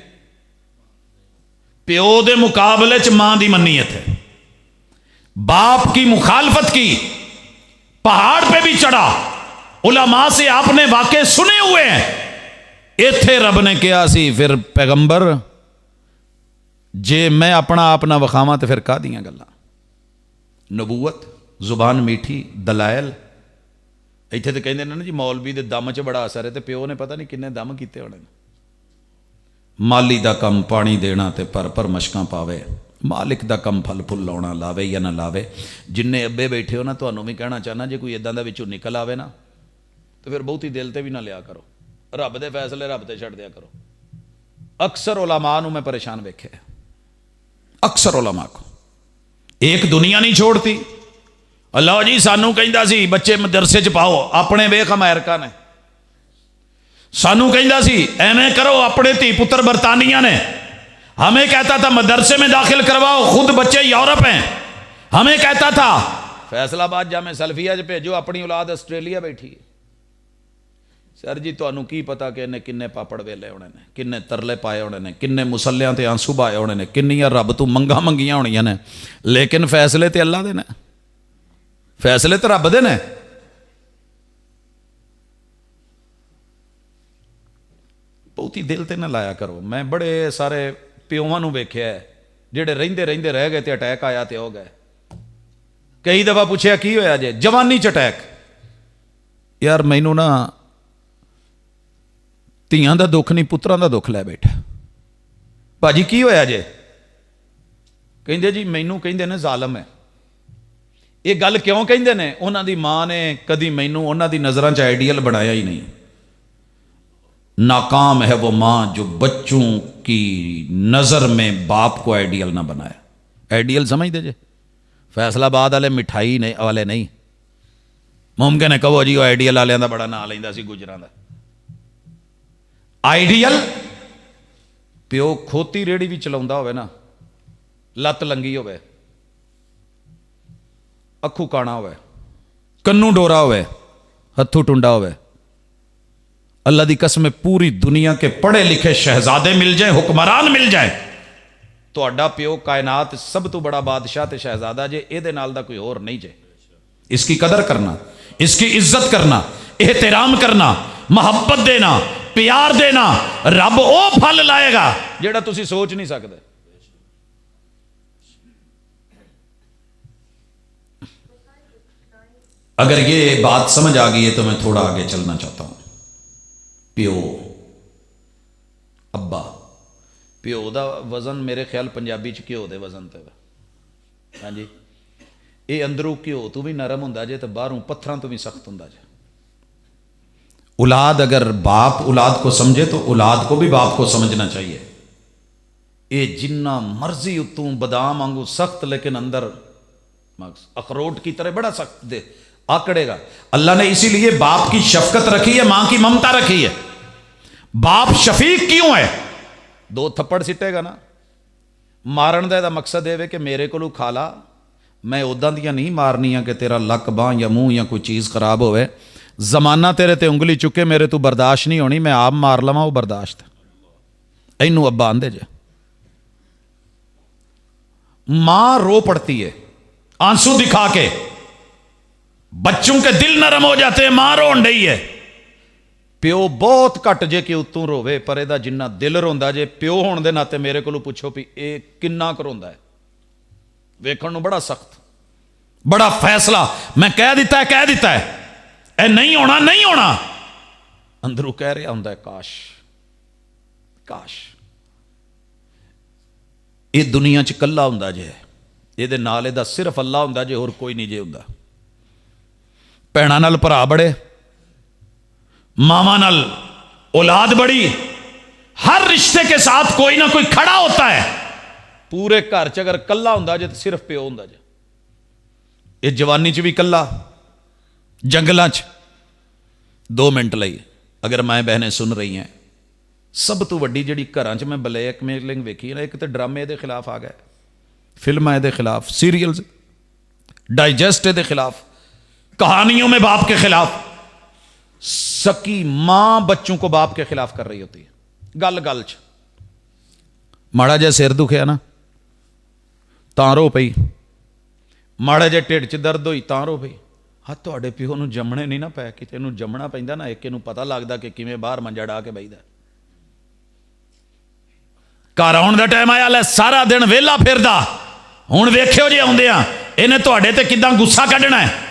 प्यो दे मुकाबले च मां दी मन्नी, इत्थे बाप की मुखालफत की, पहाड़ पे भी चढ़ा, उलमा से आपने वाकई सुने हुए हैं। इत्थे रब ने कहा सी फिर पैगंबर जे मैं अपना आप ना वखावां तो फिर कह दियां गल्लां, नबूवत, जुबान मीठी, दलायल। इत्थे तो कहते ना जी मौलवी दे दम च बड़ा असर है, तो प्यो ने पता नहीं किन्ने दम कीते होने। माली दा कम पानी देना ते पर मशकां पावे, मालिक दा कम फल फुल लाउणा, लावे या ना लावे। जिन्ने अब्बे बैठे हो ना, तुहानूं भी कहना चाहना, जे कोई इदां दा विचों निकल आवे ना, तो फिर बहुती दिल ते भी ना लिया करो, रब दे फैसले रब ते छड्ड दिया करो। अक्सर उलमा नूं मैं परेशान वेखे, अक्सर उलमा को एक दुनिया नहीं छोड़ती। अल्लाह जी सानू कहंदा सी बच्चे मदरसे च पाओ, अपने वेख अमेरिका ने सानू कहंदा सी एवें करो, अपने धी पुत्र बरतानिया ने हमें कहता था मदरसे में दाखिल करवाओ, खुद बच्चे यूरोप हैं। हमें कहता था फैसलाबाद जामे सल्फिया च भेजो, अपनी औलाद आस्ट्रेलिया बैठी है। सर जी तुहानू की पता कि इन्हें किन्ने पापड़ वेले होने ने, किन्ने तरले पाए होने ने, किन्ने मुसलियां ते आंसू बहाए होने ने, किन्नियां रब तू मंगा मंगियां होनियां ने, लेकिन फैसले ते अल्लाह दे ने, फैसले तो रब दे ने। बहुती दिल ते ना लाया करो। मैं बड़े सारे प्योवां नूं वेख्या है जिहड़े रहिंदे रहिंदे रह गए, ते अटैक आया ते हो गए। कई दफा पूछया की होया जे, जवानी च अटैक। यार मैनू ना ਧੀਆਂ ਦਾ दुख नहीं पुत्रां ਦਾ दुख लै बैठा। भाजी की होया जे? कहंदे जी मैनू कहंदे ने जालम है। ये गल क्यों कहंदे ने? उन्हां दी मां ने कदी मैनू उन्हां दी नज़रां च आइडियल बनाया ही नहीं। नाकाम है वो मां जो बच्चों की नज़र में बाप को आइडियल ना बनाया। आइडियल समझते जे? फैसलाबाद वाले मिठाई ने वाले नहीं, मुमकिन है कहो जी वो आइडियल वालियां दा बड़ा नाम लैंदा सी गुजरां दा। आइडियल प्यो खोती रेड़ी भी चलाउंदा होवे ना, लत लंगी होवे, अखू काना होवे, कन्नू डोरा होवे, हथू टुंडा होवे, अल्लाह दी कसम पूरी दुनिया के पढ़े लिखे शहजादे मिल जाए, हुक्मरान मिल जाए, तुहाडा प्यो कायनात सब तो बड़ा बादशाह ते शहजादा जे, इहदे नाल दा कोई होर नहीं जे। इसकी कदर करना, इसकी इज्जत करना, एहतराम करना, मुहब्बत देना, प्यार देना, रब ओ फल लाएगा जेड़ा तुसी सोच नहीं सकते। अगर ये बात समझ आ गई है तो मैं थोड़ा आगे चलना चाहता हूं। प्यो अब्बा, प्यो का वजन मेरे ख्याल पंजाबी च घ्यो के वजन ते। हाँ जी, ये अंदरों घ्यो तो भी नरम होंदा जे तो बाहरों पत्थरों तो भी सख्त होंदा जे। औलाद, अगर बाप औलाद को समझे तो औलाद को भी बाप को समझना चाहिए। ये जिन्ना मर्जी उतों बादाम वांगू सख्त, लेकिन अंदर अखरोट की तरह बड़ा सख्त दे आकड़ेगा। अल्लाह ने इसीलिए बाप की शफकत रखी है, मां की ममता रखी है। बाप शफीक क्यों है? दो थप्पड़ सिटेगा ना, मारन का मकसद यह है कि मेरे को खा ला, मैं उदा दियां नहीं मारनियां कि तेरा लक बांह या मूँह या कोई चीज़ खराब होवे। जमाना तेरे ते उंगली चुके मेरे तू बर्दाश्त नहीं होनी, मैं आप मार लवां वो बर्दाश्त। इनू अब्बा आंदे जे। मां रो पड़ती है आंसू दिखा के, बच्चों के दिल नरम हो जाते हैं, मां रोन रही है। प्यो बहुत घट जे कि उतों रोवे, पर यदा जिन्ना दिल रोंदा जे, प्यो होने के नाते मेरे को पुछो भी ये किन्ना क रोंदा है। वेखण नूं बड़ा सख्त, बड़ा फैसला, मैं कह दिता है ए नहीं होना, नहीं होना। अंदरों कह रहा होंदा है काश काश। ये दुनिया च कल्ला होंदा जे, ये नाल इहदा सिर्फ अल्लाह होंदा जे, होर कोई नहीं जे होंदा। भैणां नाल भरा बड़े, मावां नाल औलाद बड़ी, हर रिश्ते के साथ कोई ना कोई खड़ा होता है। पूरे घर च अगर कल्ला होंदा जे तो सिर्फ प्यो होंदा जे। ये जवानी च भी कल्ला, जंगलों च। 2 मिनट लई अगर माए बहनें सुन रही हैं, सब तो वड्डी जिहड़ी घरां च मैं ब्लैकमेलिंग वेखी ना, एक तो ड्रामे दे खिलाफ आ गए, फिल्मां दे खिलाफ, सीरियल्स, डाइजेस्ट दे खिलाफ, कहानियों में बाप के खिलाफ। सकी मां बच्चों को बाप के खिलाफ कर रही होती है। गल गल च माड़ा जिहा सिर दुखिया ना तां रो पई, माड़ा जिहा ढिड च दर्द होई तां रो पई। हाँ, तुहाडे प्यो नूं जमणे नहीं ना पै, किते नूं जमना पैंदा ना, एक नूं पता लगदा कि किवें बाहर मंजा डा के बहीदा। घर आउण दा टाइम आया, लै सारा दिन वेला फिरदा, हुण वेखियो जे आउंदियां इहने तुहाडे ते किदां गुस्सा कढना है।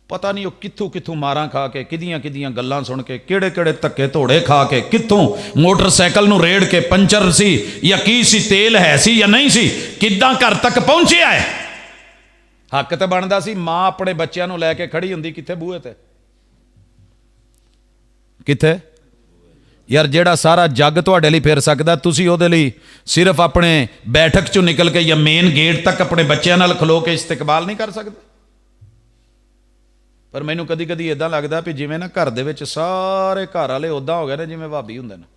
पता नहीं वो कित्थों कित्थों मारां खा के, किदियां किदियां गल्लां सुन के, किहड़े किहड़े धक्के धोड़े खा के, कित्थों मोटरसाइकिल नूं रेड़ के पंचर सी या की सी, तेल है सी या नहीं सी, किदां घर तक पहुंचिया है। हक तो बनता सी, मां अपने बच्चों नूं लैके खड़ी हुंदी कित्थे बूहे ते, कित्थे यार। जेड़ा सारा जग तुहाडे लई फिर सकदा, तुसीं उहदे लई सिर्फ अपने बैठक चों निकल के या मेन गेट तक अपने बच्चों नाल खलो के इस्तकबाल नहीं कर सकते। पर मैनू कदी कदी इदां लगदा भी जिवें ना घर दे विच सारे घर वाले उदां हो गए ने जिवें भाभी हुंदे ने,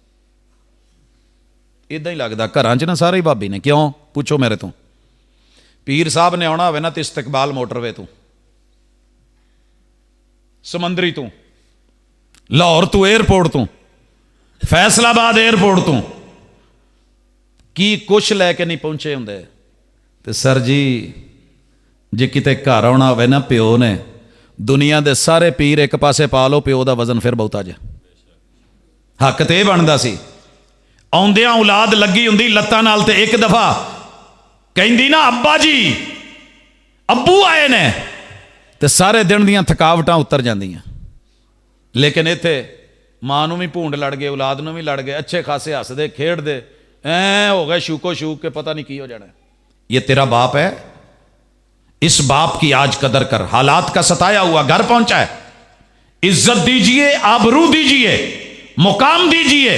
इदां ही लगदा घरां च ना सारे ही भाभी ने। क्यों पूछो मेरे तो। पीर साहब ने आना होवे ना तो इस्तकबाल मोटरवे तू, समंदरी तू, लाहौर तू एयरपोर्ट तू, फैसलाबाद एयरपोर्ट तू, की कुछ लैके नहीं पहुंचे होंदे। ते सर जी जे किते घर आना होवे ना प्यो ने, दुनिया दे सारे पीर एक पासे पा लो, प्यो दा वजन फिर बहुता जे। हक ते बनदा सी। आउंदियां औलाद लगी हुंदी लत्तां नाल ते एक दफा कहंदी ना अब्बा जी अब्बू आए ने, ते सारे दिन दियां थकावटां उतर जांदियां। लेकिन इत्थे मां नूं भी भूंड लड़ गए, औलाद नूं भी लड़ गए, अच्छे खासे हसदे खेडदे ऐ हो गए शूको शूक के पता नहीं की हो जाना। ये तेरा बाप है, इस बाप की आज कदर कर। हालात का सताया हुआ घर पहुंचा है, इज्जत दीजिए, आबरू दीजिए, मुकाम दीजिए।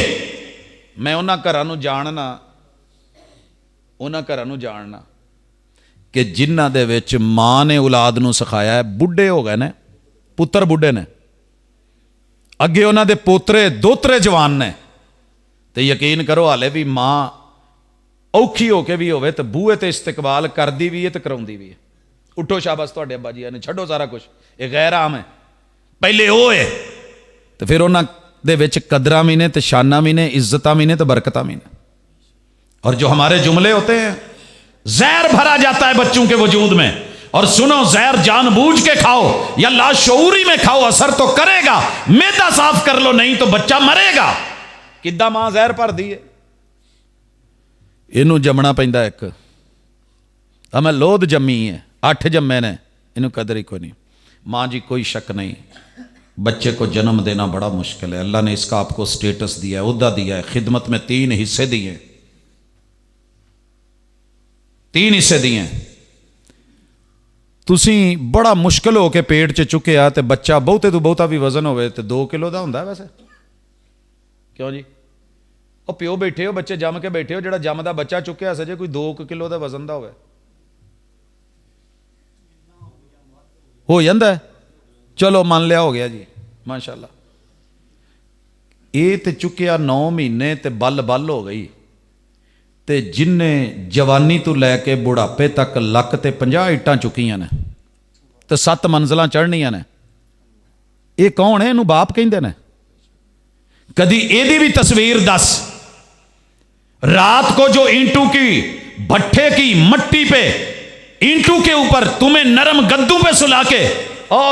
मैं उन्हां घरां नूं जानना, उन्हां घरां नूं जानना कि जिन्हां दे विच मां ने औलाद नूं सिखाया है, बुढ़े हो गए ने, पुत्र बुढ़े ने, अगे उन्हां दे पोतरे दोतरे जवान ने, तो यकीन करो हाले भी मां औखी होके भी होवे तो बूहे ते इस्तकबाल करदी भी है तो कराउंदी भी है। उठो शाबाश तुहाडे अब्बा जी ने, छड्डो सारा कुछ, ये गैर आम है। पहले वो है तो फिर उन्हां दे विच कदरां भी ने, तो शानां भी ने, इज्जतां भी ने, तो बरकतां भी ने। और जो हमारे जुमले होते हैं, जहर भरा जाता है बच्चों के वजूद में। और सुनो, जहर जानबूझ के खाओ या लाशऊरी में खाओ, असर तो करेगा। मैदा साफ कर लो, नहीं तो बच्चा मरेगा। किद्दां मां जहर भर दी है, इनू जमना पैंदा। एक मैं लोध जम्मी है, 8 जम्मे ने, इन्हूं कदर ही कोई नहीं। माँ जी कोई शक नहीं, बच्चे को जन्म देना बड़ा मुश्किल है। अल्लाह ने इसका आपको स्टेटस दिया है, ओहदा दिया है, खिदमत में 3 हिस्से दिए, 3 हिस्से दिए। तुसी बड़ा मुश्किल हो के पेट च चुकिया तो बच्चा बहुते तो बहुता भी वजन होवे तो 2 किलो का होंदा वैसे, क्यों जी? ਉਹ ਪਿਓ ਬੈਠੇ ਹੋ, ਬੱਚੇ ਜੰਮ ਕੇ ਬੈਠੇ ਹੋ, ਜਿਹੜਾ ਜੰਮਦਾ ਬੱਚਾ ਚੁੱਕਿਆ ਸਜੇ ਕੋਈ 2 ਕਿਲੋ ਦਾ ਵਜ਼ਨ ਦਾ ਹੋਵੇ, ਹੋ ਜਾਂਦਾ। ਚਲੋ ਮੰਨ ਲਿਆ, ਹੋ ਗਿਆ ਜੀ, ਮਾਸ਼ਾਅੱਲਾ। ਇਹ ਤੇ ਚੁੱਕਿਆ 9 ਮਹੀਨੇ ਤੇ ਬੱਲ ਹੋ ਗਈ, ਤੇ ਜਿੰਨੇ ਜਵਾਨੀ ਤੋਂ ਲੈ ਕੇ ਬੁਢਾਪੇ ਤੱਕ ਲੱਕ ਤੇ 50 ਇੱਟਾਂ ਚੁੱਕੀਆਂ ਨੇ ਤੇ 7 ਮੰਜ਼ਲਾਂ ਚੜ੍ਹਨੀਆਂ ਨੇ। ਇਹ ਕੌਣ ਹੈ? ਇਹਨੂੰ ਬਾਪ ਕਹਿੰਦੇ ਨੇ। कभी एदी भी तस्वीर दस, रात को जो ईंटों की भट्ठे की मट्टी पे ईंटों के ऊपर तुम्हें नरम गद्दू पे सुला के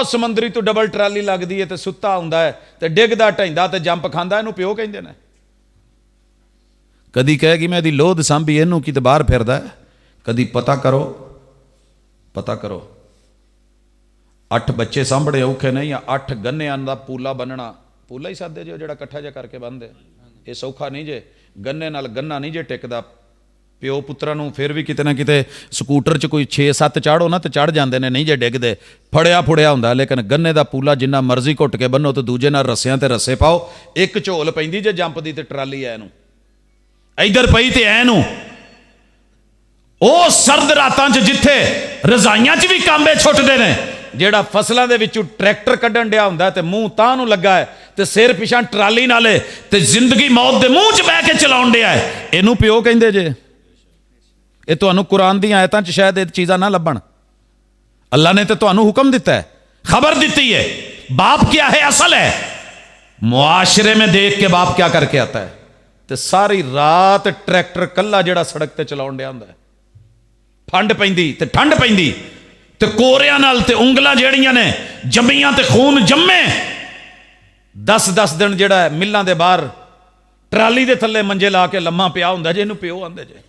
समंदरी तो डबल ट्राली लगती है तो सुता हुंदा है तो डिगदा ढाइंदा तो जंप खांदा, इहनूं प्यो कहिंदे ने। कदी कहेगी मैं इहदी लोध सांभी, इहनूं की ते बाहर फिरदा है। कदी पता करो 8 बच्चे सांभणे औखे नहीं, 8 गन्नियां दा पूला बनना, पूला ही सादे जो जड़ा कट्ठा जा करके बंदे, ये सौखा नहीं जे। गन्ने नाल गन्ना नहीं जे टिकदा। प्यो पुत्रा नूं फिर भी किते ना किते स्कूटर च कोई 6-7 चाढ़ो ना तो चढ़ जाते हैं, नहीं जे डिगदे, फड़िया फुड़िया हुंदा। लेकिन गन्ने का पूला जिन्ना मर्जी घुट के बनो तो दूजे नाल रस्सियां ते रस्से पाओ, एक झोल पैंदी जे जंप दी ते ट्राली ऐ नूं इधर पई ते ऐ नूं। ਉਹ ਸਰਦ ਰਾਤਾਂ 'ਚ ਜਿੱਥੇ ਰਜ਼ਾਈਆਂ 'ਚ ਵੀ ਕਾਂਬੇ ਛੁੱਟਦੇ ਨੇ, ਜਿਹੜਾ ਫਸਲਾਂ ਦੇ ਵਿੱਚੋਂ ਟਰੈਕਟਰ ਕੱਢਣ ਡਿਆ ਹੁੰਦਾ ਤੇ ਮੂੰਹ ਤਾਂ ਨੂੰ ਲੱਗਾ ਹੈ ਤੇ ਸਿਰ ਪਿਛਾਂ ਟਰਾਲੀ ਨਾਲੇ ਤੇ ਜ਼ਿੰਦਗੀ ਮੌਤ ਦੇ ਮੂੰਹ 'ਚ ਬਹਿ ਕੇ ਚਲਾਉਣ ਡਿਆ ਹੈ, ਇਹਨੂੰ ਪਿਓ ਕਹਿੰਦੇ ਜੇ। ਇਹ ਤੁਹਾਨੂੰ ਕੁਰਾਨ ਦੀਆਂ ਆਇਤਾਂ 'ਚ ਸ਼ਾਇਦ ਇਹ ਚੀਜ਼ਾਂ ਨਾ ਲੱਭਣ। ਅੱਲਾ ਨੇ ਤੇ ਤੁਹਾਨੂੰ ਹੁਕਮ ਦਿੱਤਾ ਹੈ, ਖਬਰ ਦਿੱਤੀ ਹੈ, ਬਾਪ क्या है असल है। मुआशरे में देख के बाप क्या करके आता है। ਤੇ ਸਾਰੀ ਰਾਤ ਟਰੈਕਟਰ ਕੱਲਾ ਜਿਹੜਾ ਸੜਕ ਤੇ ਚਲਾਉਣ ਡਿਆ ਹੁੰਦਾ, ਫੰਡ ਪੈਂਦੀ ਤੇ ਠੰਡ ਪੈਂਦੀ ਤੇ ਕੋਰਿਆਂ ਨਾਲ ਤੇ ਉਂਗਲਾਂ ਜਿਹੜੀਆਂ ਨੇ ਜੰਮੀਆਂ ਤੇ ਖੂਨ ਜੰਮੇ, 10-10 ਦਿਨ ਜਿਹੜਾ ਹੈ ਮਿੱਲਾਂ ਦੇ ਬਾਹਰ ਟਰਾਲੀ ਦੇ ਥੱਲੇ ਮੰਜੇ ਲਾ ਕੇ ਲੰਮਾ ਪਿਆ ਹੁੰਦਾ ਜੇ। ਇਹਨੂੰ ਪਿਓ ਆਂਦੇ ਜੇ।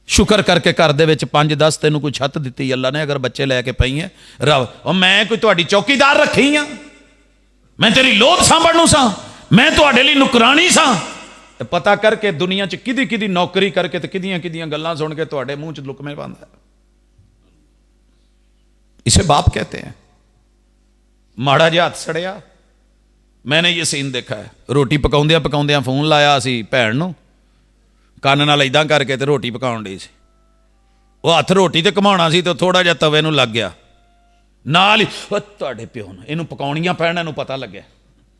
ਸ਼ੁਕਰ ਕਰਕੇ ਘਰ ਦੇ ਵਿੱਚ 5-10 ਤੈਨੂੰ ਕੋਈ ਛੱਤ ਦਿੱਤੀ ਅੱਲਾ ਨੇ, ਅਗਰ ਬੱਚੇ ਲੈ ਕੇ ਪਈ ਹੈ ਰੱਬ, ਉਹ ਮੈਂ ਕੋਈ ਤੁਹਾਡੀ ਚੌਕੀਦਾਰ ਰੱਖੀ ਆ, ਮੈਂ ਤੇਰੀ ਲੋਧ ਸਾਂਭਣ ਨੂੰ ਸਾਂ, ਮੈਂ ਤੁਹਾਡੇ ਲਈ ਨੁਕਰਾਨੀ ਸਾਂ। ਤੇ ਪਤਾ ਕਰਕੇ ਦੁਨੀਆ 'ਚ ਕਿਹਦੀ ਨੌਕਰੀ ਕਰਕੇ ਤੇ ਕਿਹਦੀਆਂ ਗੱਲਾਂ ਸੁਣ ਕੇ ਤੁਹਾਡੇ ਮੂੰਹ 'ਚ ਲੁਕਮੇ ਪਾਉਂਦਾ। इसे बाप कहते हैं। माड़ा जिहा हथ सड़िया, मैंने ये सीन देखा है। रोटी पकाउंदियां फोन लाया असी भैन नूं, ਕੰਨ ਨਾਲ ਇਦਾਂ ਕਰਕੇ ਤੇ ਰੋਟੀ ਪਕਾਉਣ ਡਈ ਸੀ। ਉਹ ਹੱਥ ਰੋਟੀ ਤੇ ਘਮਾਉਣਾ ਸੀ ਤੇ ਥੋੜਾ ਜਿਹਾ ਤਵੇ ਨੂੰ ਲੱਗ ਗਿਆ, ਨਾਲ ਹੀ ਤੁਹਾਡੇ ਪਿਓ ਨੂੰ ਇਹਨੂੰ ਪਕਾਉਣੀਆਂ ਪੈਣ, ਇਹਨੂੰ ਪਤਾ ਲੱਗਿਆ।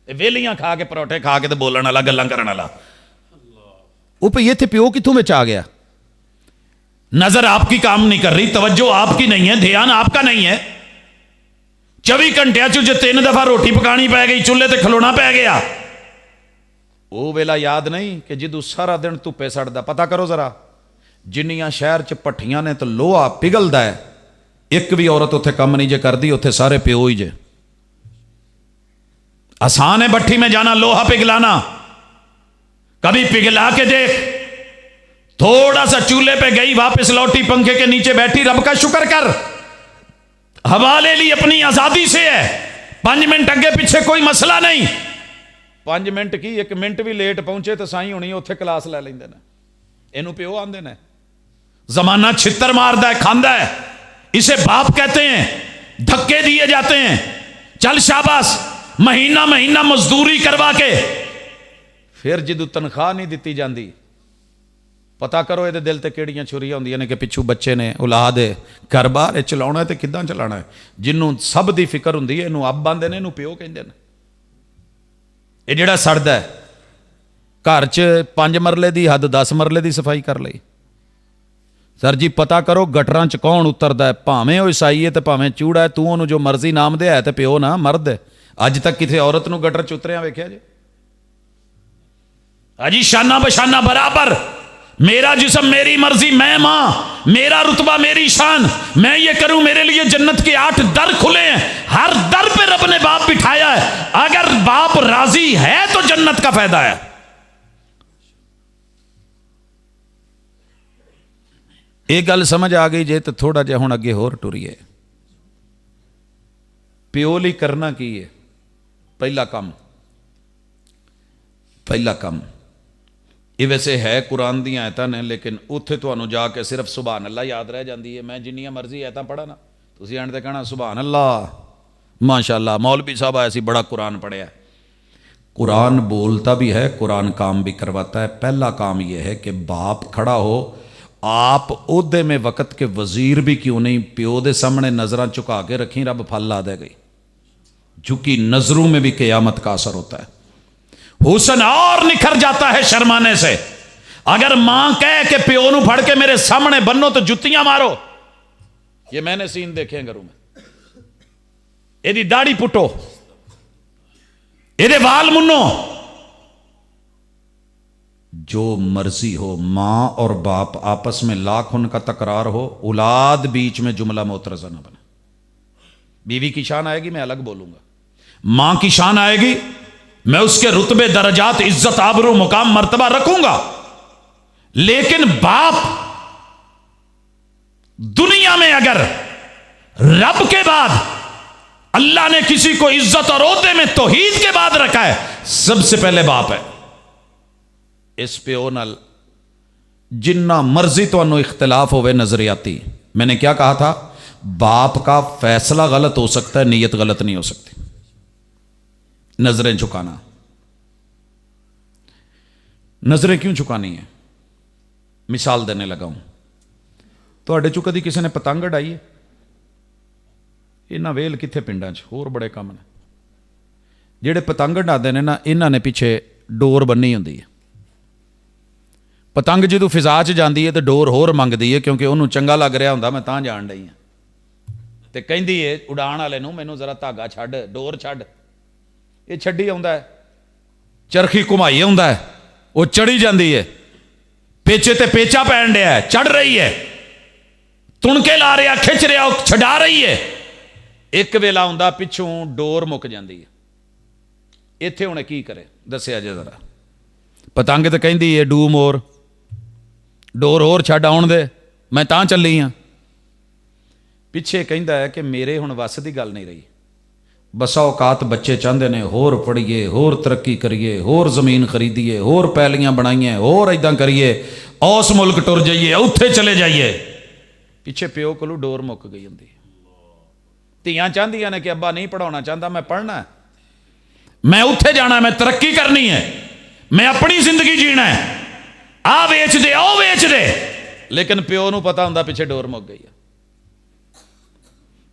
ਇਹ ਵੇਲੀਆਂ ਖਾ ਕੇ ਪਰੌਠੇ ਖਾ ਕੇ ਤੇ ਬੋਲਣ ਵਾਲਾ, ਗੱਲਾਂ ਕਰਨ ਵਾਲਾ। ਉਹ ਭਈ ਇੱਥੇ ਪਿਓ ਕਿੱਥੋਂ ਵਿੱਚ ਆ ਗਿਆ? नजर आपकी काम नहीं कर रही, तवज्जो आपकी नहीं है, ध्यान आपका नहीं है। 24 घंटिया चो जो 3 दफा रोटी पकानी पै गई, चूल्हे ते खलोना पै गया, वो वेला याद नहीं कि जिदू सारा दिन धुप्पे सड़दा। पता करो जरा, जिन्नियां शहर च भट्ठियां ने तो लोहा पिघलदा है, एक भी औरत उत्थे काम नहीं जे करदी, उत्थे सारे प्यो ही जे। आसान है भट्ठी में जाना, लोहा पिघलाना, कभी पिघला के देख। थोड़ा सा चूल्हे पे गई, वापस लौटी, पंखे के नीचे बैठी, रब का शुक्र कर, हवा ले ली, अपनी आजादी से है। 5 मिनट अगे पीछे कोई मसला नहीं। 5 मिनट की 1 मिनट भी लेट पहुंचे तो साई होनी उत्थे क्लास ले लेंदे ने। इनू प्यो आंदे ने। जमाना छितर मारदा है, खांदा है, इसे बाप कहते हैं। धक्के दिए जाते हैं, चल शाबाश, महीना महीना मजदूरी करवा के फिर जदों तनख्वाह नहीं दी जाती, पता करो ये दिल ते किहड़ियां छुरियां होंदियां ने कि पिछू बच्चे ने, औलाद है, घर बार चलाउणा है ते किदां चलाना है। जिन्नू सब दी फिक्र हुंदी है, इनू अब आंदे ने, इनू प्यो कहिंदे ने। ये जिहड़ा सड़दा है, घर च 5 मरले दी हद 10 मरले दी सफाई कर लई। सर जी पता करो गटरां च कौन उतरदा है, भावें वो ईसाई है ते भावें चूड़ा है, तू उहनूं जो मर्जी नाम दे, है ते प्यो ना, मर्द है। अज तक किथे औरत नूं गटर च उतरिया वेखिया जी? अजी शाना बशाना बराबर, मेरा जिस्म मेरी मर्जी, मैं मां, मेरा रुतबा मेरी शान, मैं ये करूं, मेरे लिए जन्नत के 8 दर खुले हैं, हर दर पे रब ने बाप बिठाया है। अगर बाप राजी है तो जन्नत का फायदा है। ਇਹ ਗੱਲ ਸਮਝ ਆ ਗਈ ਜੇ ਤਾਂ ਥੋੜਾ ਜਿਹਾ ਹੁਣ ਅੱਗੇ ਹੋਰ ਟੁਰੀਏ। ਪਿਓ ਲਈ ਕਰਨਾ ਕੀ ਹੈ? ਪਹਿਲਾ ਕੰਮ ਇਹ ਵੈਸੇ ਹੈ ਕੁਰਾਨ ਦੀਆਂ ਆਇਤਾਂ ਨੇ, ਲੇਕਿਨ ਉੱਥੇ ਤੁਹਾਨੂੰ ਜਾ ਕੇ ਸਿਰਫ ਸੁਭਾਨ ਅੱਲਾ ਯਾਦ ਰਹਿ ਜਾਂਦੀ ਹੈ। ਮੈਂ ਜਿੰਨੀਆਂ ਮਰਜ਼ੀ ਆਇਤਾਂ ਪੜ੍ਹਾ ਨਾ, ਤੁਸੀਂ ਐਂਡ ਤੇ ਕਹਿਣਾ ਸੁਭਾਨ ਅੱਲਾ, ਮਾਸ਼ਾ ਅੱਲਾਹ मौलवी साहब ऐसी बड़ा कुरान पढ़ा। कुरान बोलता भी है, कुरान काम भी करवाता है। पहला काम यह है कि बाप खड़ा हो, आप ओहदे में वक़्त के वज़ीर भी क्यों नहीं, प्यो दे सामने नज़रां झुका के रखी, रब फल ला देगी। झुकी नज़रों में भी क़यामत का असर होता है। हुस्न और निखर जाता है शर्माने से। अगर मां कहे कि प्यो नूं फड़ के मेरे सामने बनो तो जुत्तियां मारो, ये मैंने सीन देखे हैं घरों में। ਇਹਦੀ दाढ़ी पुटो, ਇਹਦੇ वाल मुन्नो, जो मर्जी हो, मां और बाप आपस में लाख उनका तकरार हो, औलाद बीच में जुमला मोतरज़ा ना बने। बीवी की शान आएगी, मैं अलग बोलूंगा। मां की शान आएगी, मैं उसके रुतबे दर्जात इज्जत आबरू मुकाम मर्तबा रखूंगा। लेकिन बाप दुनिया में अगर रब के बाद अल्लाह ने किसी को इज्जत और ओहदे में तौहीद के बाद रखा है, सबसे पहले बाप है। इस प्यो नाल जिन्ना मर्जी तुहानू इख्तिलाफ होवे नजरियाती, मैंने क्या कहा था, बाप का फैसला गलत हो सकता है, नीयत गलत नहीं हो सकती। नजरें झुकाना, नजरें क्यों झुकानी है? मिसाल देने लगा हूं। तुहाडे चों कदी किसी ने पतंग उड़ाई है? इन्हां वेल कित्थे पिंडां 'च, होर बड़े काम ने। ਜਿਹੜੇ ਪਤੰਗ ਉਡਾਉਂਦੇ ਨੇ ਨਾ, ਇਹਨਾਂ ਨੇ ਪਿੱਛੇ ਡੋਰ ਬੰਨੀ ਹੁੰਦੀ ਹੈ। ਪਤੰਗ ਜਦੋਂ ਫਿਜ਼ਾ 'ਚ ਜਾਂਦੀ ਹੈ ਤੇ ਡੋਰ ਹੋਰ ਮੰਗਦੀ ਹੈ, ਕਿਉਂਕਿ ਉਹਨੂੰ ਚੰਗਾ ਲੱਗ ਰਿਹਾ ਹੁੰਦਾ ਮੈਂ ਤਾਂ ਜਾਣ ਡਈ ਹਾਂ। ਤੇ ਕਹਿੰਦੀ ਹੈ ਉਡਾਣ ਵਾਲੇ ਨੂੰ, ਮੈਨੂੰ ਜ਼ਰਾ ਧਾਗਾ ਛੱਡ, ਡੋਰ ਛੱਡ। ਇਹ ਛੱਡੀ ਆਉਂਦਾ ਹੈ, ਚਰਖੀ ਘੁਮਾਈ ਆਉਂਦਾ ਹੈ, ਉਹ ਚੜੀ ਜਾਂਦੀ ਹੈ, ਪੇਚੇ ਤੇ ਪੇਚਾ ਪੈਣ ਡਿਆ ਹੈ, ਚੜ ਰਹੀ ਹੈ, ਤੁਣਕੇ ਲਾ ਰਿਹਾ, ਖਿੱਚ ਰਿਹਾ, ਉਹ ਛਡਾ ਰਹੀ ਹੈ। ਇੱਕ ਵੇਲਾ ਹੁੰਦਾ ਪਿੱਛੋਂ ਡੋਰ ਮੁੱਕ ਜਾਂਦੀ ਹੈ। ਇੱਥੇ ਹੁਣ ਕੀ ਕਰੇ ਦੱਸਿਆ ਜੇ ਜ਼ਰਾ। ਪਤੰਗ ਤਾਂ ਕਹਿੰਦੀ ਹੈ ਡੂ ਮੋਰ, ਡੋਰ ਹੋਰ ਛੱਡ ਆਉਣ ਦੇ, ਮੈਂ ਤਾਂ ਚੱਲੀ ਹਾਂ। ਪਿੱਛੇ ਕਹਿੰਦਾ ਹੈ ਕਿ ਮੇਰੇ ਹੁਣ ਵੱਸ ਦੀ ਗੱਲ ਨਹੀਂ ਰਹੀ। ਬਸਾ ਔਕਾਤ ਬੱਚੇ ਚਾਹੁੰਦੇ ਨੇ ਹੋਰ ਪੜ੍ਹੀਏ, ਹੋਰ ਤਰੱਕੀ ਕਰੀਏ, ਹੋਰ ਜ਼ਮੀਨ ਖਰੀਦੀਏ, ਹੋਰ ਪੈਲੀਆਂ ਬਣਾਈਏ, ਹੋਰ ਇੱਦਾਂ ਕਰੀਏ, ਉਸ ਮੁਲਕ ਟੁਰ ਜਾਈਏ, ਉੱਥੇ ਚਲੇ ਜਾਈਏ। ਪਿੱਛੇ ਪਿਓ ਕੋਲੋਂ ਡੋਰ ਮੁੱਕ ਗਈ ਹੁੰਦੀ। ਧੀਆਂ ਚਾਹੁੰਦੀਆਂ ਨੇ ਕਿ ਅੱਬਾ ਨਹੀਂ ਪੜ੍ਹਾਉਣਾ ਚਾਹੁੰਦਾ, ਮੈਂ ਪੜ੍ਹਨਾ, ਮੈਂ ਉੱਥੇ ਜਾਣਾ, ਮੈਂ ਤਰੱਕੀ ਕਰਨੀ ਹੈ, ਮੈਂ ਆਪਣੀ ਜ਼ਿੰਦਗੀ ਜੀਣਾ ਹੈ, ਆਹ ਵੇਚ ਦੇ, ਉਹ ਵੇਚ ਦੇ। ਲੇਕਿਨ ਪਿਓ ਨੂੰ ਪਤਾ ਹੁੰਦਾ ਪਿੱਛੇ ਡੋਰ ਮੁੱਕ ਗਈ ਹੈ।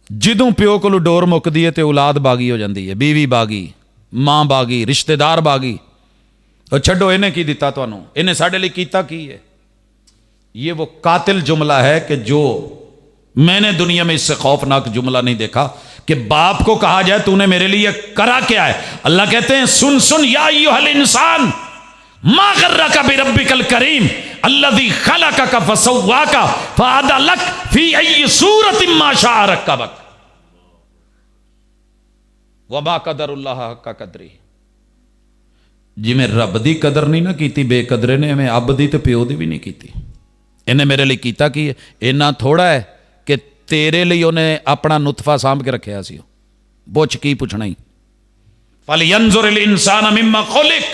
ਜਦੋਂ ਪਿਓ ਕੋਲੋਂ ਡੋਰ ਮੁੱਕਦੀ ਹੈ ਤੇ ਔਲਾਦ ਬਾਗੀ ਹੋ ਜਾਂਦੀ ਹੈ, ਬੀਵੀ ਬਾਗੀ, ਮਾਂ ਬਾਗੀ, ਰਿਸ਼ਤੇਦਾਰ ਬਾਗੀ। ਉਹ ਛੱਡੋ, ਇਹਨੇ ਕੀ ਦਿੱਤਾ ਤੁਹਾਨੂੰ, ਇਹਨੇ ਸਾਡੇ ਲਈ ਕੀਤਾ ਕੀ ਹੈ। ये वो कातिल जुमला है कि जो मैंने दुनिया में इससे खौफनाक जुमला नहीं देखा कि बाप को कहा जाए तूने मेरे लिए करा क्या है। अल्लाह कहते हैं सुन सुन या अय्युहल इंसान मा गर्रका बिरब्बिकल करीम अल्लज़ी खलक़का फसव्वाका फअदलक फी अय्यि सूरतिन मा शाअ रक्कबक व मा क़दरुल्लाह हक़्क़ क़द्री। जिवें रब दी कदर नहीं ना कीती बेकदरे ने, एवें अब दी ते प्यो दी भी नहीं कीती। इन्हें मेरे लिए कीता की है? इन्ना थोड़ा है कि तेरे लिए उन्हें अपना नुतफा सांभ के रखा सी। पुछ की पुछना ही। फलयंजुरिल इंसान मिम्मा खुलिक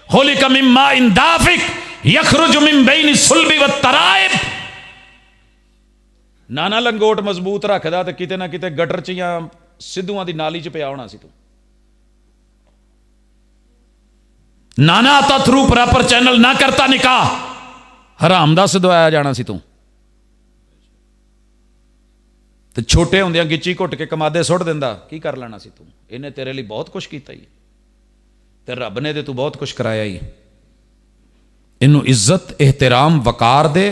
खुलिक मिम्मा इन दाफिक यखरुजु मिन बैनि सुल्बि व तराइब। नाना लंगोट मजबूत रखदा ते किते ना किते गटर च या सिद्धूआं दी नाली च पिया होना सी तू। नाना आता थ्रू प्रॉपर चैनल ना करता निकाह हराम दा सदवाया जाना सी तू। ते छोटे होंदियां गिच्ची घुट के कमादे सुट दिंदा, की कर लेना सी तू। इन्हें तेरे लिए बहुत कुछ कीता ही ते रब ने ते तू बहुत कुछ कराया ही। इनू इज्जत एहतराम वकार दे,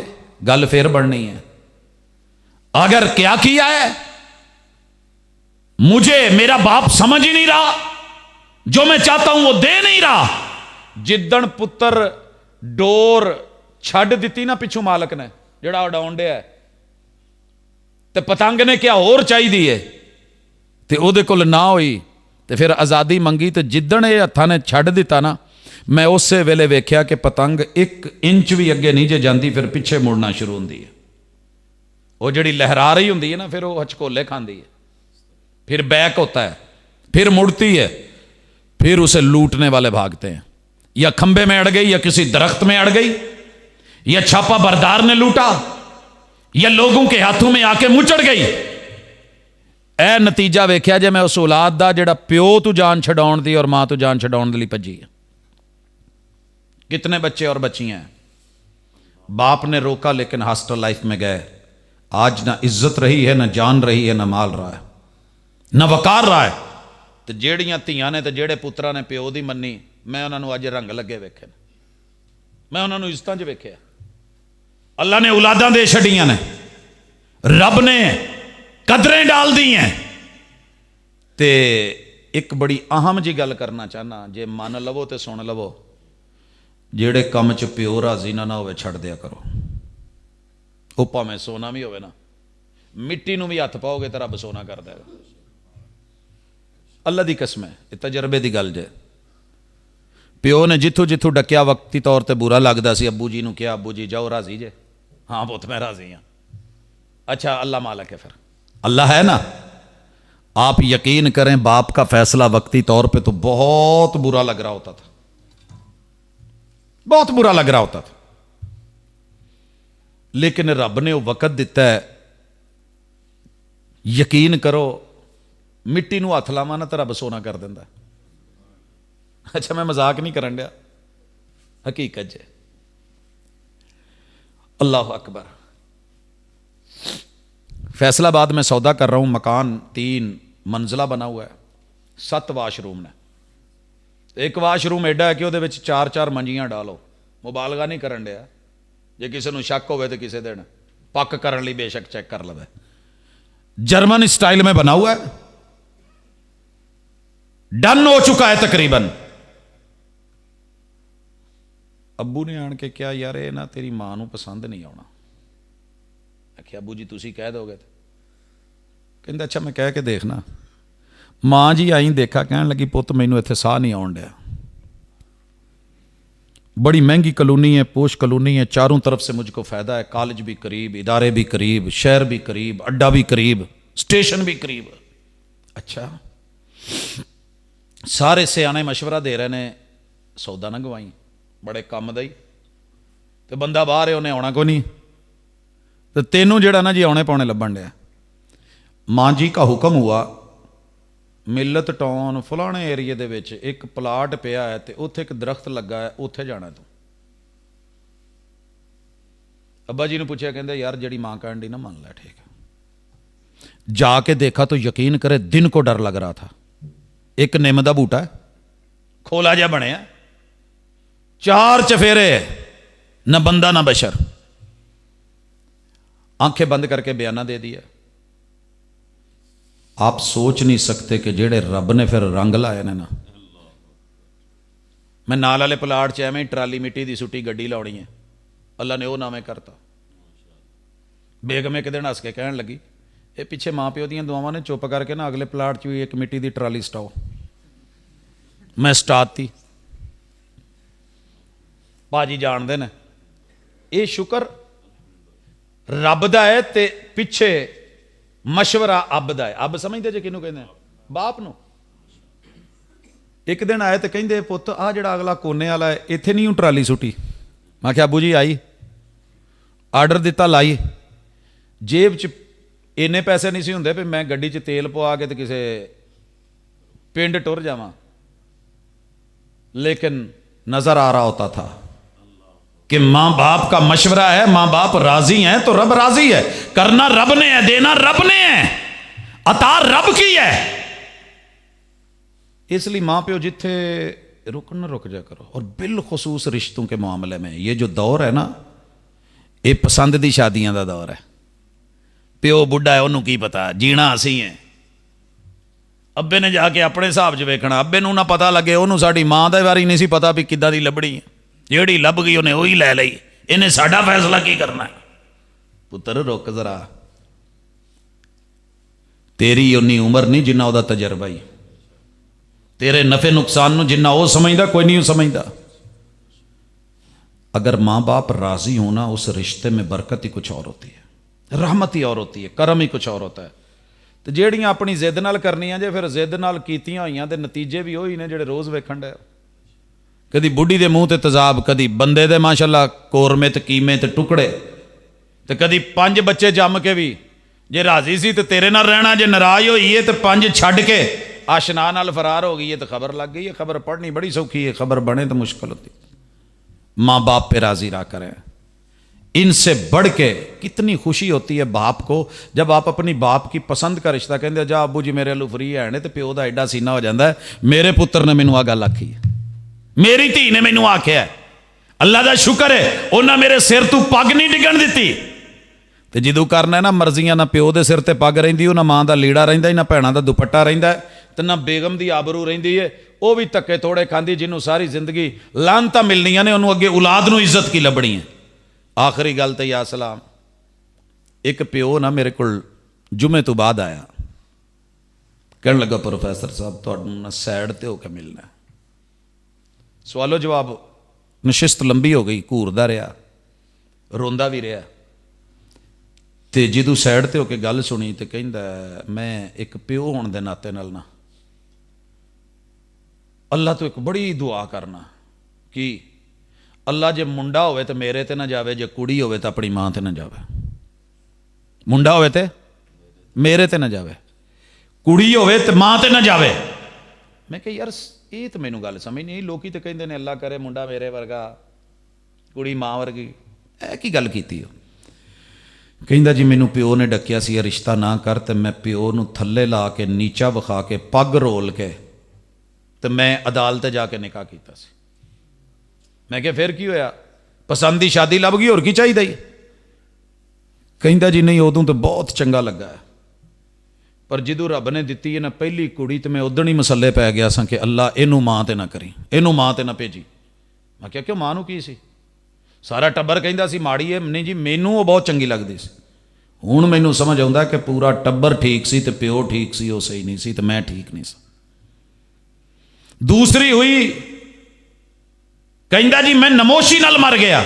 गल फिर बननी है। अगर क्या किया है, मुझे मेरा बाप समझ ही नहीं रहा, जो मैं चाहता हूं वो दे नहीं रहा। जिद्दन पुत्र डोर छड़ दिती ना पिछू मालक ने जड़ा उडाउण डिया ते पतंग ने क्या होर चाहिदी है ते ओहदे कोल ना होई ते फिर आज़ादी मंगी ते जिद्दन ये हत्थां ने छड़ दिता ना, मैं उस वेले वेख्या कि पतंग 1 इंच भी अगे नहीं जे जाती, फिर पिछे मुड़ना शुरू होंदी है। وہ جڑی لہرا رہی ہوندی ہے نا پھر وہ ہچکولے کھاندی ہے، پھر بیک ہوتا ہے، پھر مڑتی ہے، پھر اسے لوٹنے والے بھاگتے ہیں، یا کھمبے میں اڑ گئی، یا کسی درخت میں اڑ گئی، یا چھاپا بردار نے لوٹا، یا لوگوں کے ہاتھوں میں آ کے مچڑ گئی۔ اے نتیجہ ویکھیا جے میں اس اولاد دا جڑا پیو تو جان چھڈاؤن دی اور ماں تو جان چھڈاؤن دے لئی بھجی ہے۔ کتنے بچے اور بچیاں ہیں باپ نے روکا لیکن ہاسٹل لائف میں گئے، آج نہ عزت رہی ہے، نہ جان رہی ہے، نہ مال رہا ہے، نہ وقار رہا ہے۔ تو جیڑیاں تھیاں نے تو جیڑے پترا نے پیو دی منی، میں انہوں نے اج رنگ لگے ویکھے، میں انہوں نے عزتاں چ ویکھیا۔ اللہ نے اولاداں دے چھڑیاں نے، رب نے قدریں ڈال دی ہیں۔ تے ایک بڑی اہم جی گل کرنا چاہنا، جے من لو تے سن لو، جیڑے کم چ پیو راضی نہ ہوئے چھڑ دیا کرو۔ وہ پاویں سونا بھی ہوئے نا، مٹی نو بھی ہاتھ پاؤ گے تو رب سونا کر دے گا۔ اللہ دی قسم ہے، یہ تجربے دی گل جے۔ پیو نے جتھوں جتھوں ڈکیا وقتی طور تے برا لگدا سی، ابو جی نو کیا، ابو جی جاؤ راضی جے؟ ہاں پوت میں راضی ہاں۔ اچھا اللہ مالک ہے، پھر اللہ ہے نا۔ آپ یقین کریں باپ کا فیصلہ وقتی طور پہ تو بہت برا لگ رہا ہوتا تھا، بہت برا لگ رہا ہوتا تھا، لیکن رب نے وہ وقت دیتا ہے، یقین کرو مٹی نو ہاتھ لاواں نا تو رب سونا کر دیندا ہے۔ اچھا میں مذاق نہیں کرن ڈیا، حقیقت جے۔ اللہ اکبر۔ فیصل آباد میں سودا کر رہا ہوں، مکان 3 منزلہ بنا ہوا ہے، 7 واش روم نے۔ ایک واش روم ایڈا ہے کہ وہ 4 منجیاں ڈالو، مبالغہ نہیں کرن ڈیا، جے کسی نو شک ہوئے تو کسی دن پک کرن لی بے شک چیک کر لو۔ جرمن اسٹائل میں بنا ہوا ہے، ڈن ہو چکا ہے تقریباً۔ ابو نے آن کے کیا یار اے نا تیری ماں نو پسند نہیں آنا۔ آخیا ابو جی تسی کہہ دو گے؟ کہندا اچھا میں کہہ کے دیکھنا۔ ماں جی آئی دیکھا، کہن لگی پت مینوں ایتھے ساہ نہیں آن ڈیا، بڑی مہنگی کالونی ہے، پوش کالونی ہے، چاروں طرف سے مجھ کو فائدہ ہے، کالج بھی قریب، ادارے بھی قریب، شہر بھی قریب، اڈا بھی قریب، اسٹیشن بھی قریب۔ اچھا سارے سیانے مشورہ دے رہے نے سودا نہ گوائی، بڑے کم دئی تو بندہ باہر ہے، انہیں آنا کوئی نہیں، تو تینوں جڑا نا جی آنے پاؤنے لبن ڈیا۔ ماں جی کا حکم ہوا، ملت ٹاؤن فلانے ایریے دے وچ ایک پلاٹ پیا ہے تے اوتھے ایک درخت لگا ہے، اوتھے جانا تو۔ ابا جی نے پوچھا، کہندے یار جڑی ماں کہن دی نا مان لے، ٹھیک ہے۔ جا کے دیکھا تو یقین کرے دن کو ڈر لگ رہا تھا۔ ایک نیم دا بوٹا ہے، کھولا جا بنیا، 4 چفیرے، نہ بندہ نہ بشر۔ آنکھیں بند کر کے بیانہ دے دیا۔ آپ سوچ نہیں سکتے کہ جڑے رب نے پھر رنگ لائے نے نا۔ میں نال والے پلاٹ میں ٹرالی مٹی دی سٹی گڈی لاؤنی ہے، اللہ نے وہ نامے کرتا۔ بیگم ایک دن ہس کے کہن لگی، یہ پیچھے ماں پیو دیاں دعاواں نے، چپ کر کے نا اگلے پلاٹ چ بھی ایک مٹی دی ٹرالی سٹاؤ۔ میں سٹات تھی، باجی جان دے نے یہ شکر رب دا ہے تے پیچھے مشورہ اب دا ہے۔ اب سمجھتے جی کنوں کہندے ہیں؟ باپ نو۔ ایک دن آئے تو کہندے پت آ جڑا اگلا کونے والا ہے ایتھے نہیں ٹرالی سٹی؟ میں کہا ابو جی آئی، آرڈر دیتا لائی، جیب چ اینے پیسے نہیں سی ہوندے پہ میں گڈی چ تیل پوا کے تے کسے پنڈ ٹر جاواں، لیکن نظر آ رہا ہوتا تھا کہ ماں باپ کا مشورہ ہے، ماں باپ راضی ہیں تو رب راضی ہے، کرنا رب نے ہے، دینا رب نے ہے، عطا رب کی ہے۔ اس لیے ماں پیو جتھے رکن نہ رک جا کرو، اور بالخصوص رشتوں کے معاملے میں یہ جو دور ہے نا، یہ پسند دی شادیاں دا دور ہے۔ پیو بڈھا ہے، انہوں کی پتا، جینا اسی ہیں۔ ابے نے جا کے اپنے حساب چ ویکھنا، ابے نو نہ پتا لگے، انہوں ساڈی ماں دا باری نہیں سی پتا بھی کداں دی لبڑی ہے، جیڑی لب گئی انہیں وہی لے لئی، انہیں ساڈا فیصلہ کی کرنا ہے۔ پتر رک ذرا، تیری اونی عمر نہیں جنہ دا تجربہ ہی، تیرے نفع نقصان نو جنہ وہ سمجھدا کوئی نہیں سمجھدا۔ اگر ماں باپ راضی ہونا اس رشتے میں برکت ہی کچھ اور ہوتی ہے۔ रहमत ही और होती है, करम ही कुछ और होता है। तो ਜਿਹੜੀਆਂ अपनी जिद नाल करनियां जे, फिर जिद नाल कीतियां होईयां ते नतीजे भी ਉਹੀ ने ਜਿਹੜੇ रोज़ वेखण डे। कदी बुढ़ी दे मूँह ते तेजाब, कदी बंदे दे माशाअल्लाह कोरमे ते कीमे ते टुकड़े, ते कदी 5 बच्चे जम के भी जे राजी सी तो तेरे नाल रहना, जे नाराज होई है तो 5 छड्ड के आशना नाल फरार हो गई है तो खबर लग गई है। खबर पढ़नी बड़ी सौखी है, खबर बने तो मुश्किल होती। माँ बाप पे राजी रहा करें। इनसे बढ़ के कितनी खुशी होती है बाप को जब आप अपनी बाप की पसंद का रिश्ता कहते जा अबू जी मेरे अल्लू फ्री है ने, तो प्यो का एडा सीना हो जाता है, मेरे पुत्र ने मैनू आ गल आखी है, मेरी धी ने मैनू आख्या, अल्लाह का शुक्र है उन्हें मेरे सिर तू पग नहीं डिगन दी। तो जदों करना ना मर्जियां, ना प्यो के सिर ते पग रही, ना माँ का लीड़ा रहा, ना भैनों का दुपट्टा रहा, तो ना बेगम की आबरू रही है, वह भी धक्के थोड़े खाती, जिन्होंने सारी जिंदगी लानता मिलनियां ने, उन्होंने अगे औलाद नूं इज्जत की लभनी है। आखिरी गल तो या सलाम, एक प्यो ना मेरे को जुमे तो बाद आया, कहने लगा प्रोफैसर साहब तुहानूं ना सैड ते होकर मिलना। सवालो जवाब नशिस्त लंबी हो गई, घूरदा रहा, रोंदा भी रहा। तो जदों सैड ते होकर गल सुनी तो कहंदा मैं एक प्यो होने के नाते नाल ना अल्लाह तो एक बड़ी दुआ करना कि अल्लाह जे मुंडा होवे तो मेरे ते ना जावे, जे कुड़ी होवे तो अपनी मां ते ना जावे। मुंडा होवे तो मेरे ते ना जावे, कुड़ी होवे तो मां ते ना जावे। मैं कहा यार ये तो मैनू गल समझ नहीं, लोग तो कहते हैं अल्लाह करे मुंडा मेरे वर्गा कुड़ी मां वर्गी, ऐ की गल कीती हो। कहंदा जी मैनू प्यो ने डकिया सी रिश्ता ना कर, तो मैं प्यो नूं थल्ले ला के नीचा विखा के पग रोल के तो मैं अदालत जाके निकाह कीता सी। मैं क्या फिर की होया, पसंद की शादी लभ गई, होर की चाहिए। कहंदा जी नहीं उदों तो बहुत चंगा लगा है, पर जदों रब ने दिती है ना पहली कुड़ी, तो मैं उदण ही मसले पै गया सा कि अल्लाह इनू मां ते ना करी, इनू मां ते ना भेजी। मैं क्या क्यों मां नूं की सी, सारा टब्बर कहंदा सी माड़ी है, नहीं जी मैनू वो बहुत चंगी लगती सी। हुण मैनू समझ आउंदा कि पूरा टब्बर ठीक सी ते प्यो ठीक सी, वो सही नहीं सी ते मैं ठीक नहीं सा। दूसरी हुई, कहंदा जी मैं नमोशी नाल मर गया,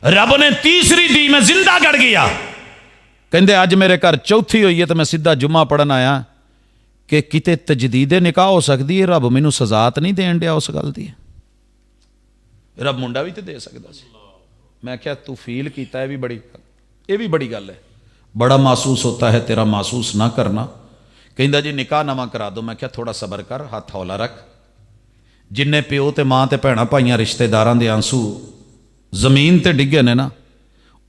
रब ने तीसरी दी मैं जिंदा गड़ गया। कहंदे अज मेरे घर चौथी हुई है तो मैं सीधा जुम्मा पढ़न आया कि किते तजदीदे निकाह हो सकती है, रब मैनू सजा तो नहीं देन दिया उस गल दी, रब मुंडा भी तो दे सकता सी। मैं क्या तू फील किया, ये भी बड़ी गल है, बड़ा महसूस होता है तेरा महसूस ना करना। कहंदा जी निकाह नवा करा दो। मैं क्या थोड़ा सबर कर, हाथ हौला रख, जिन्ने प्यो ते मां ते भैणां भाइयां रिश्तेदारां दे आंसू जमीन ते डिगे ने ना,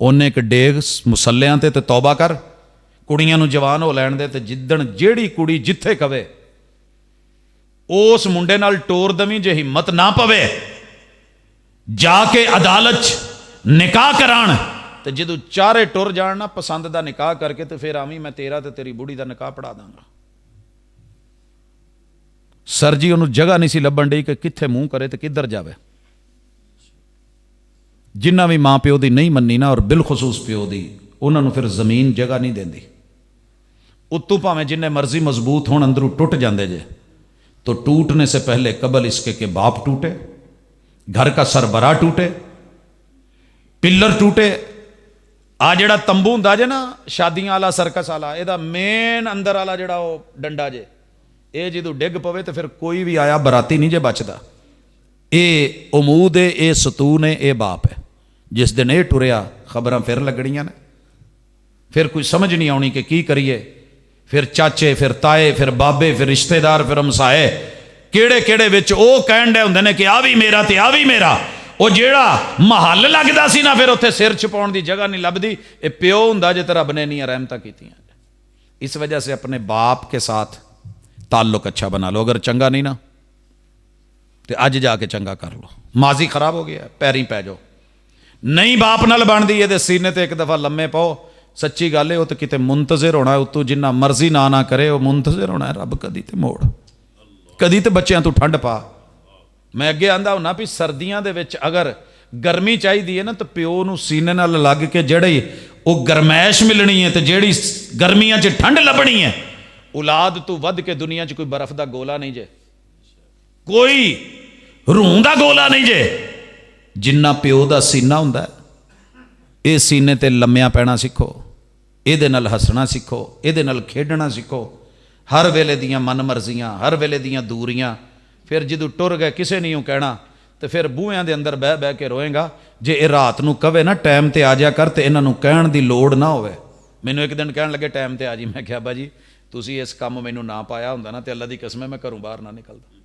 उन्ने एक डेग मुसलियां ते तौबा कर, कुड़ियां नूं जवान हो लैण दे, ते जिद्दण जेड़ी कुड़ी जिथे कवे उस मुंडे नाल टोर दवीं, जे हिम्मत ना पवे जाके अदालत निकाह कराण, तो जदों चारे टुर जाण ना पसंद का निकाह करके, तो फिर आवी मैं तेरा ते तेरी बुढ़ी का निकाह पढ़ा दांगा। सर जी उन्होंने जगह नहीं सी लभण डी कि कित्थे मूँह करे तो किधर जावे। जिन्ना भी माँ प्यो की नहीं मन्नी ना, और बिलखसूस प्यो की, उन्होंने फिर जमीन जगह नहीं देंदी। उत्तों भावें जिन्ने मर्जी मजबूत होण अंदरों टुट जाते जे, तो टूटने से पहले कबल इसके कि बाप टूटे, घर का सरबराह टूटे, पिलर टूटे। आ जड़ा तंबू हुंदा जे ना शादियां वाला सर्कस वाला, यदा मेन अंदर वाला जड़ा वो डंडा जे, ये जदों डिग पवे तो फिर कोई भी आया बराती नहीं जे बचदा। ये उमूद है, ये सतून है, ये बाप है। जिस दिन ये टुरिया खबरां फिर लगनियां ने, फिर कोई समझ नहीं आनी कि की करिए। फिर चाचे, फिर ताए, फिर बाबे, फिर रिश्तेदार, फिर हमसाए, किहड़े किहड़े विच ओ कहण दे हुंदे ने कि आ भी मेरा ते आ भी मेरा। वो जेड़ा महल लगदा सी ना, फिर उत्थे सिर छुपाउण दी जगह नहीं लभदी। ये प्यो हुंदा जे ते रब ने इन्नियां रहमतां कीतियां। इस वजह से अपने बाप के साथ ताल्लुक अच्छा बना लो। अगर चंगा नहीं ना तो अज जाके चंगा कर लो। माजी खराब हो गया, पैरी पै जाओ। नहीं बाप नाल बनदी ये सीने ते एक दफा लम्मे पाओ। सच्ची गल है, वो तो किते मुंतजिर होना है, उतों जिन्ना मर्जी ना करे वो मुंतजिर होना है। रब कदी ते मोड़, कदी तो बच्चों तू ठंड पा। मैं अगे आंदा हुना भी सर्दियां दे विच अगर गर्मी चाहिए है ना, तो प्यो नूं सीने नाल लग के जड़ी वो गरमैश मिलनी है, तो जेड़ी गर्मियां च ठंड लभनी है, औलाद तू वध के दुनिया च कोई बर्फ का गोला नहीं जे, कोई रूह का गोला नहीं जे। जिन्ना प्यो का सीना हुंदा, ये सीने ते लम्मिया पैना सीखो। ਇਹਦੇ ਨਾਲ ਹੱਸਣਾ ਸਿੱਖੋ, ਇਹਦੇ ਨਾਲ ਖੇਡਣਾ ਸਿੱਖੋ। ਹਰ ਵੇਲੇ ਦੀਆਂ ਮਨ ਮਰਜ਼ੀਆਂ, ਹਰ ਵੇਲੇ ਦੀਆਂ ਦੂਰੀਆਂ, ਫਿਰ ਜਦੋਂ ਟੁਰ ਗਏ ਕਿਸੇ ਨਹੀਂ ਉਹ ਕਹਿਣਾ, ਤੇ ਫਿਰ ਬੂਹਿਆਂ ਦੇ ਅੰਦਰ ਬਹਿ ਬਹਿ ਕੇ ਰੋਏਗਾ। ਜੇ ਇਹ ਰਾਤ ਨੂੰ ਕਵੇ ਨਾ ਟਾਈਮ ਤੇ ਆ ਜਾ ਕਰ, ਤੇ ਇਹਨਾਂ ਨੂੰ ਕਹਿਣ ਦੀ ਲੋੜ ਨਾ ਹੋਵੇ। ਮੈਨੂੰ ਇੱਕ ਦਿਨ ਕਹਿਣ ਲੱਗੇ ਟਾਈਮ ਤੇ ਆ ਜੀ, ਮੈਂ ਕਿਹਾ ਅੱਬਾ ਜੀ ਤੁਸੀਂ ਇਸ ਕੰਮ ਮੈਨੂੰ ਨਾ ਪਾਇਆ ਹੁੰਦਾ ਨਾ, ਤੇ ਅੱਲਾ ਦੀ ਕਸਮ ਹੈ ਮੈਂ ਘਰੋਂ ਬਾਹਰ ਨਾ ਨਿਕਲਦਾ।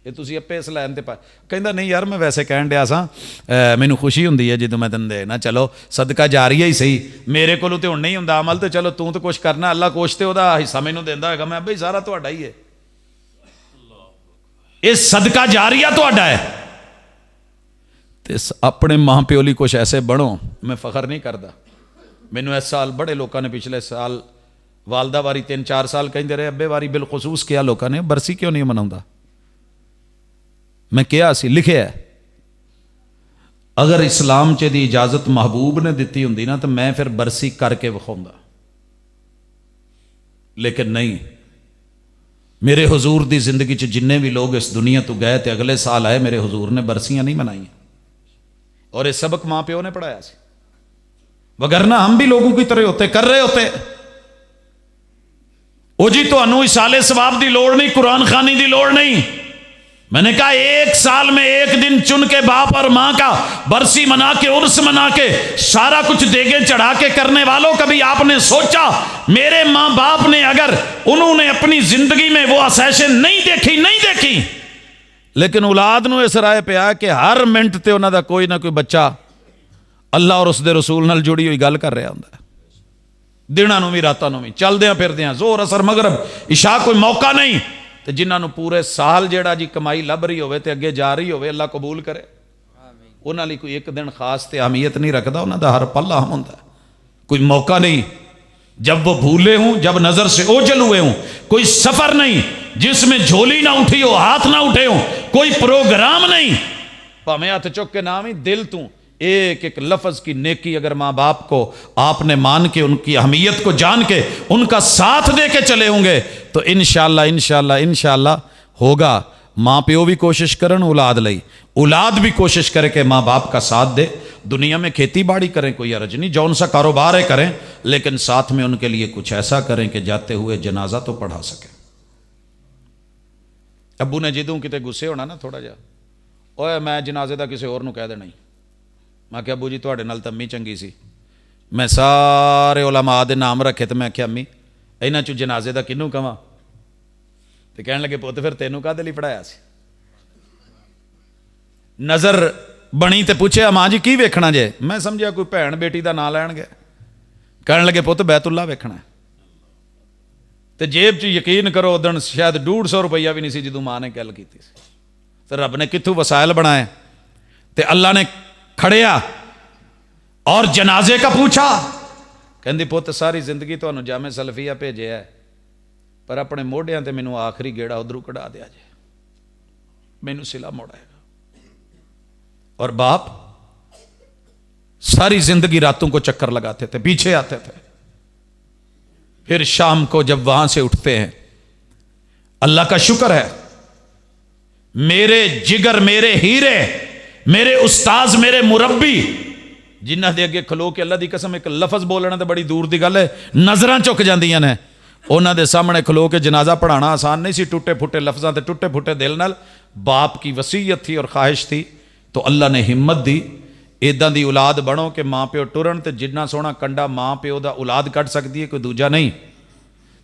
ਇਹ ਤੁਸੀਂ ਆਪੇ ਇਸ ਲਾਈਨ ਤੇ ਪਾ। ਕਹਿੰਦਾ ਨਹੀਂ ਯਾਰ ਮੈਂ ਵੈਸੇ ਕਹਿਣ ਡਿਆ ਸਾਂ, ਮੈਨੂੰ ਖੁਸ਼ੀ ਹੁੰਦੀ ਹੈ ਜਦੋਂ ਮੈਂ ਤੈਨੂੰ ਦੇਣਾ, ਚਲੋ ਸਦਕਾ ਜਾਰੀਆ ਹੀ ਸਹੀ, ਮੇਰੇ ਕੋਲੋਂ ਤੇ ਹੁਣ ਨਹੀਂ ਹੁੰਦਾ ਅਮਲ, ਤੇ ਚਲੋ ਤੂੰ ਤਾਂ ਕੁਛ ਕਰਨਾ, ਅੱਲਾ ਕੁਛ ਤੇ ਉਹਦਾ ਹਿੱਸਾ ਮੈਨੂੰ ਦਿੰਦਾ ਹੈਗਾ, ਮੈਂ ਬਈ ਸਾਰਾ ਤੁਹਾਡਾ ਹੀ ਹੈ, ਇਹ ਸਦਕਾ ਜਾਰੀਆ ਤੁਹਾਡਾ ਹੈ। ਤੇ ਆਪਣੇ ਮਾਂ ਪਿਓ ਲਈ ਕੁਛ ਐਸੇ ਬਣੋ। ਮੈਂ ਫਖਰ ਨਹੀਂ ਕਰਦਾ, ਮੈਨੂੰ ਇਸ ਸਾਲ ਬੜੇ ਲੋਕਾਂ ਨੇ, ਪਿਛਲੇ ਸਾਲ ਵਾਲਦਾ ਵਾਰੀ 3-4 ਸਾਲ ਕਹਿੰਦੇ ਰਹੇ, ਅੱਬੇ ਵਾਰੀ ਬਿਲਖਸੂਸ ਕਿਹਾ ਲੋਕਾਂ ਨੇ ਬਰਸੀ ਕਿਉਂ ਨਹੀਂ ਮਨਾਉਂਦਾ। ਮੈਂ ਕਿਹਾ ਸੀ, ਲਿਖਿਆ ਅਗਰ ਇਸਲਾਮ 'ਚ ਦੀ ਇਜਾਜ਼ਤ ਮਹਿਬੂਬ ਨੇ ਦਿੱਤੀ ਹੁੰਦੀ ਨਾ, ਤਾਂ ਮੈਂ ਫਿਰ ਬਰਸੀ ਕਰਕੇ ਵਿਖਾਉਂਦਾ, ਲੇਕਿਨ ਨਹੀਂ। ਮੇਰੇ हुजूर ਦੀ ਜ਼ਿੰਦਗੀ 'ਚ ਜਿੰਨੇ ਵੀ ਲੋग इस दुनिया तो गए थे अगले साल आए, मेरे हुजूर ने बरसियां नहीं मनाई, और ये सबक माँ प्यो ने पढ़ाया सी, वगरना हम भी लोगों की तरह होते, कर रहे होते। ओ जी तुहानू इसाले सवाब की लोड़ नहीं, कुरान खानी की लोड़ नहीं। मैंने कहा एक साल में एक दिन चुन के बाप और माँ का बरसी मना के, उर्स मना के, सारा कुछ देगे चढ़ा के करने वालों, कभी आपने सोचा मेरे माँ बाप ने अगर उन्होंने अपनी जिंदगी में वो आसैशें नहीं देखी, लेकिन औलाद नूं इस राय पिया कि हर मिनट ते उन्हां दा कोई ना कोई बच्चा अल्लाह और उसदे रसूल नाल जुड़ी हुई गल कर रहा हुंदा, दिनां नूं भी रातां नूं भी, चलदियां फिरदियां, जोर असर मगरब इशा, कोई मौका नहीं। तो जिन्होंने पूरे साल जेड़ा जी कमाई लभ रही होवे ते अगे जा रही होवे, अल्लाह कबूल करे। उन्हां लई कोई एक दिन खास ते अहमियत नहीं रखता, उन्हां दा हर पल अहम हुंदा, कोई मौका नहीं। जब वो भूले हों, जब नजर से ओझल हुए हों, कोई सफर नहीं जिसमें झोली ना उठी हो, हाथ ना उठे हो, कोई प्रोग्राम नहीं, भावें हाथ चुक के नाम ही दिल तू एक एक लफ्ज की नेकी अगर माँ बाप को आपने मान के, उनकी अहमियत को जान के, उनका साथ दे के चले होंगे, तो इंशाअल्लाह इंशाअल्लाह इंशाअल्लाह होगा। माँ प्यो भी कोशिश करन औलाद लई, औलाद भी कोशिश करे कि माँ बाप का साथ दे। दुनिया में खेती बाड़ी करें, कोई अर्ज नहीं, जौन सा कारोबार है करें, लेकिन साथ में उनके लिए कुछ ऐसा करें कि जाते हुए जनाजा तो पढ़ा सके। अब्बू ने जिदों किते गुस्से होना ना थोड़ा जा, ओए मैं जनाजे का किसी होर नूं कह देना ही, मैं क्या अब्बू जी तुहाडे नाल तां अम्मी चंगी सी, मैं सारे उलमा दे नाम रखे, तो मैं आख्या अम्मी इन्हां चों जनाजे का किनू कवां, तो कहण लगे पुत्त फिर तैनूं काहदे लई पढ़ाया सी। नज़र बनी तो पूछे मां जी की वेखना जे, मैं समझिया कोई भैन बेटी का नाम लैणगे, कहण लगे पुत्त बैतुल्ला वेखना, तो जेब च यकीन करो उदण शायद 150 रुपया भी नहीं सी जदों मां ने गल की, तो रब ने कित्थों वसायल बनाए, तो अल्लाह ने खड़िया और जनाजे का पूछा, कहंदी पुत्त सारी जिंदगी तुहानू जामे सलफिया भेजे है, पर अपने मोढ़ियां ते मैनू आखिरी गेड़ा उधरों कढ़ा दिया जे, मैनू सिला मोड़ाएगा। और बाप सारी जिंदगी रातों को चक्कर लगाते थे, पीछे आते थे, फिर शाम को जब वहां से उठते हैं, अल्लाह का शुक्र है मेरे जिगर, मेरे हीरे, मेरे उस्ताज, मेरे मुरब्बी, जिन्हां दे अगे खलो के अल्लाह दी कसम एक लफज बोलना तो बड़ी दूर की गल है, नजरां झुक जांदियां ने, उन्हां दे सामने खलो के जनाजा पढ़ाना आसान नहीं सी, टुटे फुटे लफ्जां ते टुटे फुटे दिल नाल। बाप की वसीयत थी और ख्वाहिश थी, तो अल्लाह ने हिम्मत दी, इदां दी औलाद बनो कि माँ प्यो टुरन, तो जिन्ना सोहना कंडा माँ प्यो दा औलाद कट सकती है, कोई दूजा नहीं।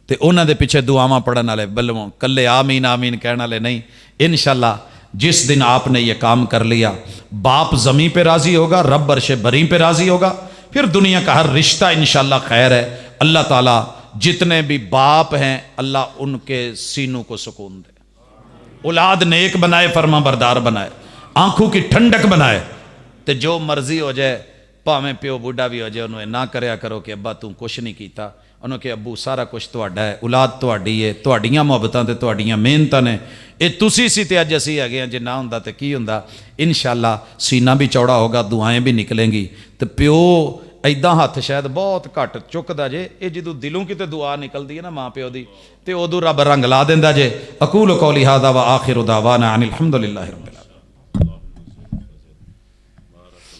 तो उन्हां दे पिछे दुआवां पढ़न वाले बल्लों कल्ले आमीन आमीन कहने वाले नहीं। इंशाअल्लाह जिस दिन आपने ये काम कर लिया, बाप ज़मीं पे राज़ी होगा, रब अर्श बरी पे राज़ी होगा, फिर दुनिया का हर रिश्ता इंशाअल्लाह खैर है। अल्लाह ताला जितने भी बाप हैं अल्लाह उनके सीनों को सुकून दे, औलाद नेक बनाए, फरमा बरदार बनाए, आंखों की ठंडक बनाए, तो जो मर्जी हो जाए, भावें प्यो बुढ़ा भी हो जाए, उन्होंने ना करया करो कि अब्बा तू कुछ नहीं कीता, उन्होंने कि अब्बू सारा कुछ तुहाडा है, औलाद तुहाडी है, तुहाडीआं मुहब्बतां ते तुहाडीआं मेहनतां ने, ये तुसी सी ते अज असीं हैगे हां, जे ना हुंदा ते की हुंदा। इंशाअल्लाह सीना भी चौड़ा होगा, दुआएं भी निकलेंगी। तो प्यो ऐदां हथ शायद बहुत घट चुकदा जे, ये जदों दिलों किते दुआ निकलदी है ना माँ प्यो दी, ते उदों रब रंग ला दिंदा जे। अकूल कौली हादा व आखिरु दावाना अनिल हम्दुलिल्लाहि रब्बिल